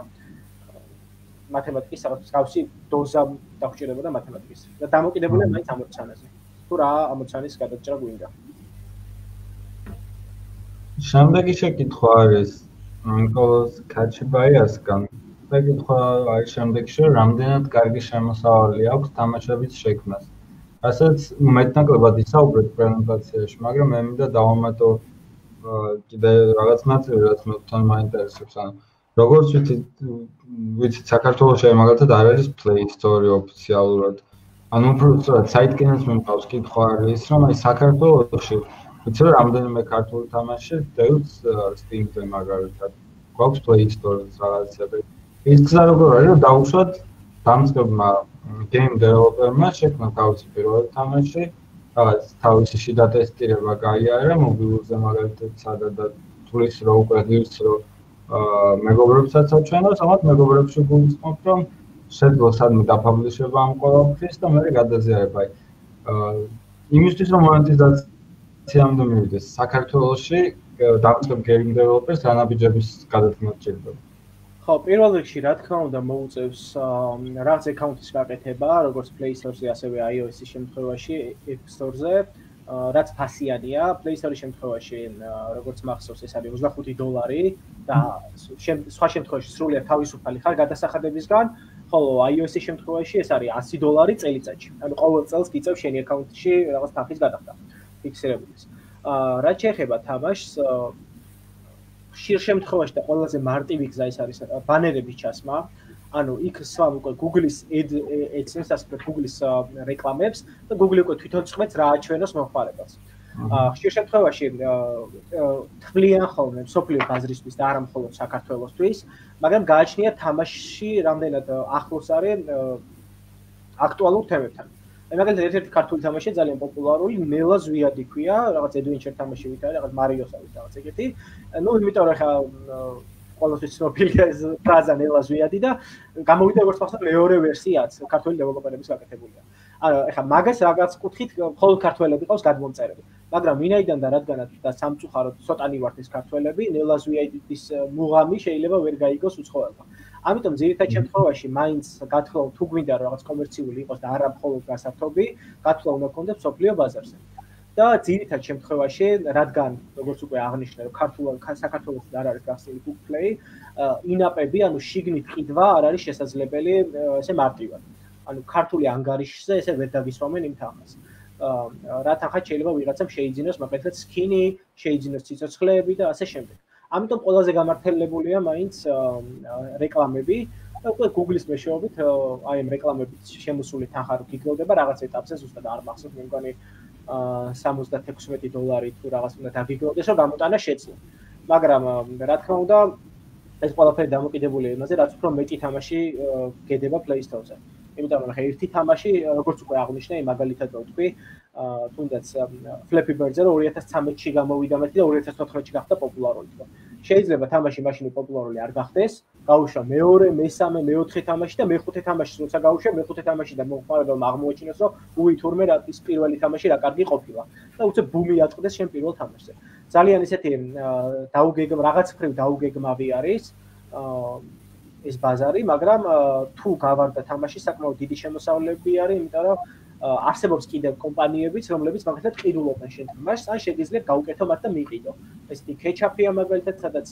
მათემატიკის რაღაც მსგავსი დოზა დაგვჭირდებოდა მათემატიკის. და დამოკიდებულია მაინც ამოცანაზე. თუ რა ამოცანის გადაჭრა გვინდა. შემდეგი შეკითხვა არის ნიკოლოზ კაჩიბაიასგან. შეკითხვა არის შემდეგში, რომ რამდენად კარგი შემოსავალი აქვს თამაშების შექმნას. რასაც მეტნაკლებად ისაუბრეთ პრეზენტაციაში, მაგრამ მე მინდა დავამატო კიდე რაღაც ნაწილი, რაც მე თან მაინტერესებს. ანუ როგორც ვიცით, საქართველოში მაგალითად არ არის Play Store ოფიციალურად. ანუ უბრალოდ საიტკენს მომყავს კითხვა არის, რომ აი საქართველოში ვიცი რომ რამდენიმე ქართული თამაში დევს Steam-ზე მაგალითად. გვაქვს Play Store-ს რაღაცა და ის გზა როგორ არის რომ დაუშვათ დამწყებმა game developer-მა შექმნა თავისი პირველი თამაში, რაღაც თავისი შიდა ტესტირება გაიარა მობილურზე მაგალითად სადაც და თulis რო უკვე ღირს რო მეგობრებსაც აჩვენოს, ამათ მეგობრებში გულისხმობ რომ შეძლო სადმე დაფაბლიშება ამ ყველაფრის და მე გადაზიარება. იმისთვის რომ მონეტიზაციამდე მივიდეს საქართველოში დამწყებ game developers რანაბიჯების გადადგმა სჭირდება. ხო, პირველ რიგში რა თქმა უნდა მოუწევს რაღაც აკაუნტის გაკეთება, როგორც Play Store-ზე, ასევე iOS-ის შემთხვევაში, App Store-ზე, რაც ფასიანია, Play Store-ის შემთხვევაში, როგორც მახსოვს, ეს არის $25 და სხვა შემთხვევაში სრულიად თავისუფალი ხარ გადასახადებისგან, ხოლო iOS-ის შემთხვევაში ეს არის $100 წელიწადში. ანუ ყოველ წელს გიწევს შენი აკაუნტში რაღაც თანხის გადახდა, ფიქსირებულის. რაც შეეხება თამაშს, ხშირ შემთხვევაში და ყველაზე მარტივი გზა ის არის ბანერების ჩასმა. ანუ იქ სვამ უკვე Google-ის AdSense, ასე Google-ის რეკლამებს და Google უკვე თვითონ წყვეტს რა აჩვენოს მომხმარებელს. ხშირ შემთხვევაში თვლიან ხოლმე სოფლიო ბაზრისთვის და არა მხოლოდ საქართველოსთვის, მაგრამ გააჩნია თამაში რამდენად ახლოს არის აქტუალურ თემებთან. მაგალითად ერთ-ერთი ქართული თამაში ძალიან პოპულარული, ნელა ზვიადი ქვია, რაღაც adventure თამაში ვით არის, რაღაც მარიოს არის რაღაც ეგეთი. ნუ იმიტომ რომ ხა ყველასთვის ცნობილია ეს ფრაზა ნელა ზვიადი და გამოვიდა როგორც ხალხს მეორე ვერსიაც ქართული დეველოპერების გაკეთებულია. ანუ ეხლა მაგას რაღაც კუთხით მხოლოდ ქართველები ყავს გადმომწერები. მაგრამ ვინაიდან და რადგანაც და სამწუხაროდ ცოტანი ვართ ეს ქართველები, ნელა ზვიადის მუღამი შეიძლება ვერ გაიგოს უცხოელმა. ამიტომ ძირითად შემთხვევაში მაინც გათხოვ თუ გვინდა რომ რაღაც კომერციული იყოს და არა მხოლოდ გასართობი, გათხოვ უნდა გქონდეს სოფლიო ბაზარზე. და ძირითად შემთხვევაში, რადგან როგორც უკვე აღნიშნე, რომ საქართველოში არ არის გახსნილი Google Play, ინაპები, ანუ შიგნით ყიდვა არ არის შესაძლებელი ესე მარტივად. ანუ ქართული ანგარიშზე ესე ვერ დაგისვამენ იმ თანხას. რა თანხაც შეიძლება ვიღაცამ შეიძინოს, მაგალითად სკინი, შეიძინოს ციცოცხლეები და ასე შემდეგ. ამიტომ ყველაზე გამართლებულია მაინც რეკლამები. უკვე Google-ის მეშვეობით აი ამ რეკლამებით შემოსული თანხა რო გიგროვდება რაღაც ეტაპზე, ზუსტად არ მახსოვს, მე მგონი $76 თუ რაღაც უნდა დაგიგროვდეს, რომ გამოტანა შეძლო. მაგრამ რა თქმა უნდა, ეს ყველაფერი დამოკიდებულია იმაზე, რაც უფრო მეტი თამაში გედება Play Store-ზე. იმიტომ რომ ხა ერთი თამაში, როგორც უკვე აღნიშნე, მაგალითად ვთქვი, თუნდაც Flappy Bird-ზე რომ 2013-ში გამოვიდა მეტი და 2014-ში გახდა პოპულარული. შეიძლება თამაში მაშინ პოპულარული არ გახდეს, გაუშვა მეორე, მესამე, მეოთხე თამაში და მეხუთე თამაში როცა გაუშვა, მეხუთე თამაში და მოხმარებელმა აღმოაჩინოს, რომ უი თურმე რა ის პირველი თამაში რა კარგი ყოფილა და უცებ ბუმი აწყვდეს შენ პირველ თამაშზე. ძალიან ისეთი რაღაც ხრივ დაუგეგმავი არის ეს ბაზარი, მაგრამ თუ გავარდა თამაში, საკმაოდ დიდი შემოსავლები არის, იმიტომ რომ არსებობს კიდევ კომპანიებიც, რომლებიც მაგალითად ყიდულობენ შენ თამაშს, ან შეგიძლიათ გაუკეთო მათ და მიყიდო. ესეთი кетჩაპია მაგალითად, სადაც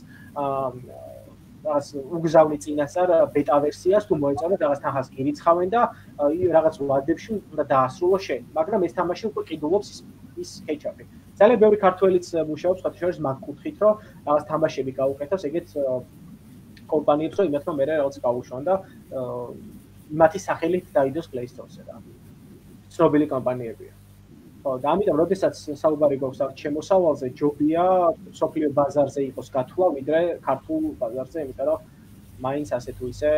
რაღაც უგზავნი წინასწარ ბეტა ვერსიას თუ მოეწონათ რაღაც თანხას გირიცხავენ და რაღაც ვადებში უნდა დაასრულო შენ, მაგრამ ეს თამაში უკვე ყიდულობს ის кетჩაპი. ძალიან ბევრი ქართველიც მუშაობს ხათშორის მაგ კუთხით, რომ რაღაც თამაშები გაუკეთოს, ეგეც კომპანიებს რომ იმათმა მე რაღაც გაუშვან და მათი სახელით დაიდოს Play Store-ზე რა. ცნობილი კომპანიებია. ხო, და ამიტომ როდესაც საუბარი გვაქვს ამ შემოსავალზე, ჯობია სოფლიო ბაზარზე იყოს გათვლა, ვიდრე ქართულ ბაზარზე, იმიტომ რომ მაინც ასე თუ ისე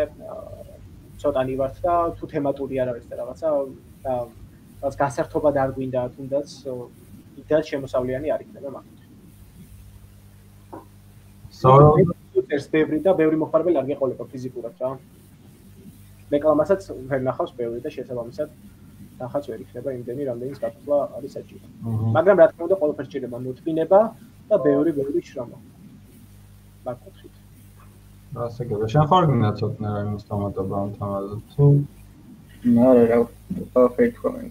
ცოტანი ვართ და თუ თემატური არ არის და რაღაცა და რაღაც გასართობად არ გვინდა თუნდაც იდეა შემოსავლიანი არ იქნება მაგით. ეს ბევრი და ბევრი მოხარებელი არ გეყოლება ფიზიკურად რა. რეკლამასაც ვერ ნახავს ბევრი და შესაბამისად თანხაც ვერ იქნება იმდენი, რამდენის გათვლა არის საჭირო. მაგრამ რა თქმა უნდა, ყველაფერს სჭირდება მოთმინება და ბევრი შრომა. მაგ კუთხით. ასე გქონდა. შენ ხარ გინაცოტნე რაიმე სტომატობა ამ თემაზე თუ? არა, ყველაფერი თქვა მე.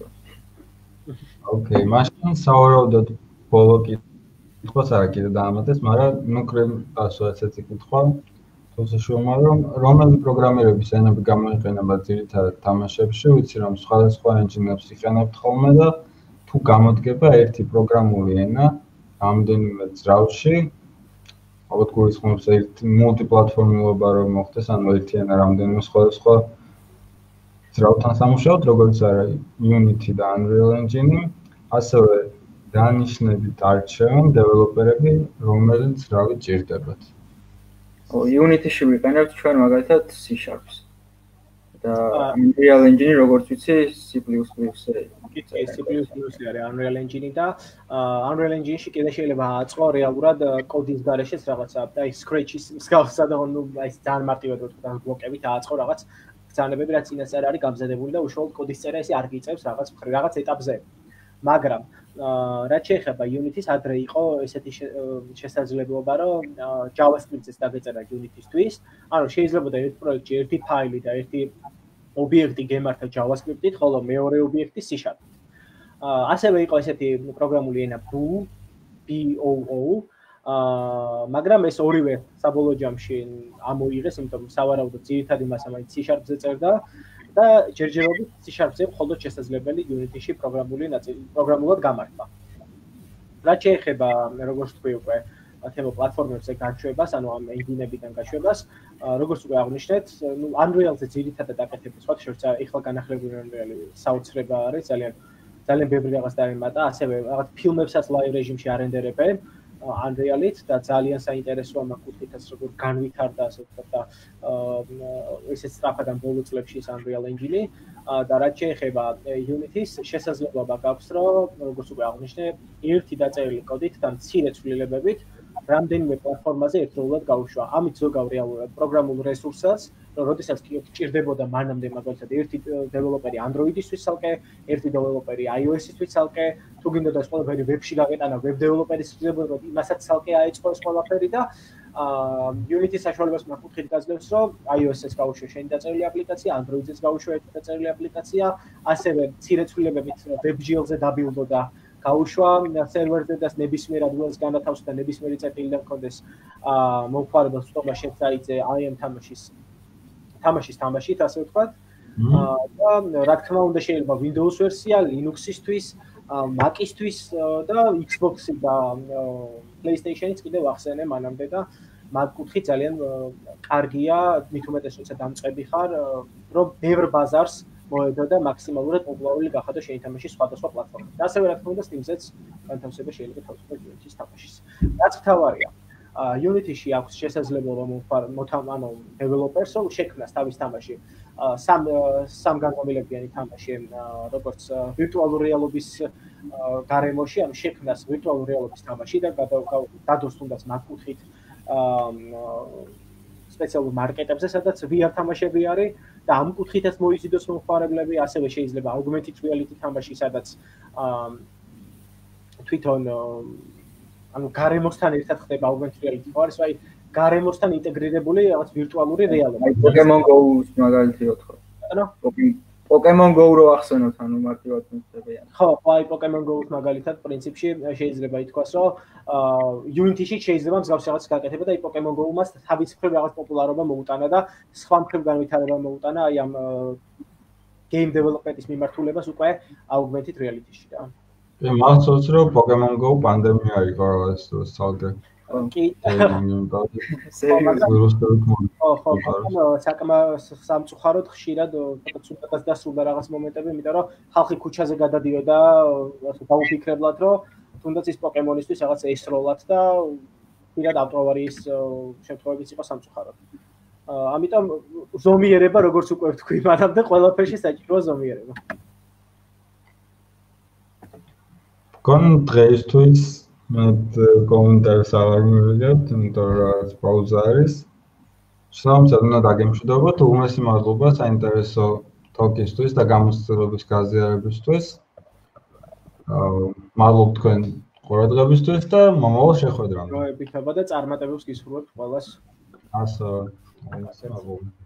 ოკეი, მაშინ სავარაუდოდ ბოლო კითხვას არა კიდე დაამატეს, მაგრამ ნუ კრემ ასოაც ეცი კითხვა. თუმცა შევამბობ, რომ რომელი პროგრამირების ენები გამოიყენება ძირითადად თამაშებში, ვიცი რომ სხვადასხვა ენჯინებს იყენებთ ხოლმე და თუ გამოდგება ერთი პროგრამული ენა ამდენიმე ძრავში, ალბათ გულისხმობს ერთი მულტიპლატფორმულობა რომ მოხდეს, ანუ ერთი ენა რამდენიმე სხვადასხვა ძრავთან სამუშაოთ, როგორც არა Unity და Unreal Engine, ასევე დანიშნებით არჩევენ დეველოპერები, რომელი ძრავი ჭირდებათ. Unity-ში ვიყენებთ ჩვენ მაგალითად C#-ს. და Unreal Engine როგორც ვიცი C++-ზე. C++-ი არის Unreal Engine და Unreal Engine-ში კიდე შეიძლება აწყო რეალურად კოდის გარეშეც რაღაცა და ის Scratch-ის მსგავსად ანუ აი ძალიან მარტივად ვთქვათ ბლოკებით აწყო რაღაც ბრძანებები რაც წინასწარ არის გამზადებული და უშუალოდ კოდის წერა ესე არ გიწევს რაღაც ეტაპზე. მაგრამ რაც შეეხება Unity-ს ადრე იყო ესეთი შესაძლებლობა რომ JavaScript-ს დაგეწერა Unity-ისთვის, ანუ შეიძლებოდა ერთ პროექტში ერთი ფაილი და ერთი ობიექტი გემართა JavaScript-ით, ხოლო მეორე ობიექტი C#. ასევე იყო ესეთი პროგრამული ენა BOO, მაგრამ ეს ორივე საბოლოო ჯამში ამოიღეს, იმიტომ რომ სავარაუდოდ ძირითადი მასა მაინც C#-ზე წერდა და ჯერჯერობით C#-ზე მხოლოდ შესაძლებელი Unity-ში პროგრამულად გამართვა. რაც შეეხება, როგორც თქვი უკვე, თემო პლატფორმებზე გაშვებას, ანუ ამ ენჯინებიდან გაშვებას, როგორც უკვე აღნიშნეთ, ნუ Unreal-ზე ძირითადად აკეთებს, სხვა შორს ეხლა განახლებული Unreal-ი საოცრება არის, ძალიან ბევრი რაღაც დაემატა, ასევე რაღაც ფილმებსაც live რეჟიმში არენდერებენ Unreal-ით და ძალიან საინტერესოა მაგ კუთხითაც როგორ განვითარდა ასე ვთქვათ და ესეც სწრაფად ამ ბოლო წლებში ის Unreal Engine-ი და რაც შეეხება Unity-ს შესაძლებლობა გაქვს რომ როგორც უკვე აღნიშნე ერთი დაწერილი კოდით და მცირე ცვლილებებით რამდენიმე პლატფორმაზე ერთდროულად გაუშვა. ამით ზოგავ რეალურად პროგრამულ რესურსს, რომ როდესაც გჭირდებოდა მანამდე მაგალითად ერთი დეველოპერი Android-ისთვის ცალკე, ერთი დეველოპერი iOS-ისთვის ცალკე, თუ გინდოდა ყველაფერი ვებში გაგეტანა, ვებ დეველოპერის სრულდებოდა, იმასაც ცალკე აეწყო ეს ყველაფერი და Unity-ს საშუალებას მაკუთხით გაძლევს, რომ iOS-ს გაუშვე შენი დაწერილი აპლიკაცია, Android-ს გაუშვე ერთი დაწერილი აპლიკაცია, ასევე მცირე ცვლილებებით WebGL-ზე დაბილდოდა გაუშვა სერვერზე და ნებისმიერ ადგილას განათავსდა და ნებისმიერი წერტილიდან ჰქონდეს მომხმარებელს სტობა შეცაიძე აი ამ თამაშით ასე ვთქვათ. და რა თქმა უნდა შეიძლება Windows ვერსია, Linux-ისთვის, Mac-ისთვის და Xbox-ი და PlayStation-იც კიდევ ახსენე მანამდე და მაგ კუთხით ძალიან კარგია, მით უმეტეს როცა დამწყები ხარ, რომ ბევრ ბაზარს მოედო და მაქსიმალურად პოპულარული გახადო შენი თამაში სხვადასხვა პლატფორმაზე. და ასევე რა თქმა უნდა Steam-ზეც განთავსება შეიძლება თავისუფლად Unity-ის თამაშის. რაც თავარია, Unity-ში აქვს შესაძლებლობა developers რომ შექმნას თავის თამაში სამ განყოფილებიანი თამაში, როგორც ვირტუალური რეალობის გარემოში, ანუ შექმნას ვირტუალური რეალობის თამაში და დადოს თუნდაც მაგ კუთხით სპეციალურ მარკეტებზე, სადაც VR თამაშები არის და ამ კუთხითაც მოიზიდოს მომხმარებლები, ასევე შეიძლება augmented reality თამაში, სადაც თვითონ ანუ გარემოსთან ერთად ხდება augmented reality, ხო არის, აი გარემოსთან ინტეგრირებული რაღაც ვირტუალური რეალობა. აი Pokemon Go-ს მაგალითი ვთქვა. ანუ Pokemon Go რო ახსენოთ, ანუ მარტივად მოხდებიან. ხო, აი Pokemon Go-ს მაგალითად პრინციპში შეიძლება ითქვას, რომ Unity-ში შეიძლება მსგავს რაღაც გაკეთება და აი Pokemon Go-მას თავის მხრივ რაღაც პოპულარობა მოუტანა და სხვა მხრივ განვითარება მოუტანა აი ამ game development-ის მიმართულებას უკვე augmented reality-ში და. მახსოვს რომ Pokemon Go პანდემია იყო რაღაც ცალკე. კი. სამწუხაროდ ხშირად ცუდად დასრულდა რაღაც მომენტები, იმიტომ რომ ხალხი ქუჩაზე გადადიოდა დაუფიქრებლად, რომ თუნდაც ის Pokemon-ისთვის რაღაც ესროლათ და პირად ავტოვარიის შემთხვევებიც იყო სამწუხაროდ. ამიტომ ზომიერება, როგორც უკვე ვთქვი, მანამდე ყველაფერში საჭიროა ზომიერება. გონ დღეისთვის მე კომენტარს არ მივიღებთ, იმიტომ რომ რაღაც პაუზა არის. შესაბამისად უნდა დაგემშვიდობოთ, უმეტესი მადლობა საინტერესო თოკისთვის და გამოცდილების გაზიარებისთვის. მადლობ თქვენ ყურადღებისთვის და მომავალ შეხვედრამდე. დროებით და წარმატებებს გისურვებთ ყველას. ასე მადლობა.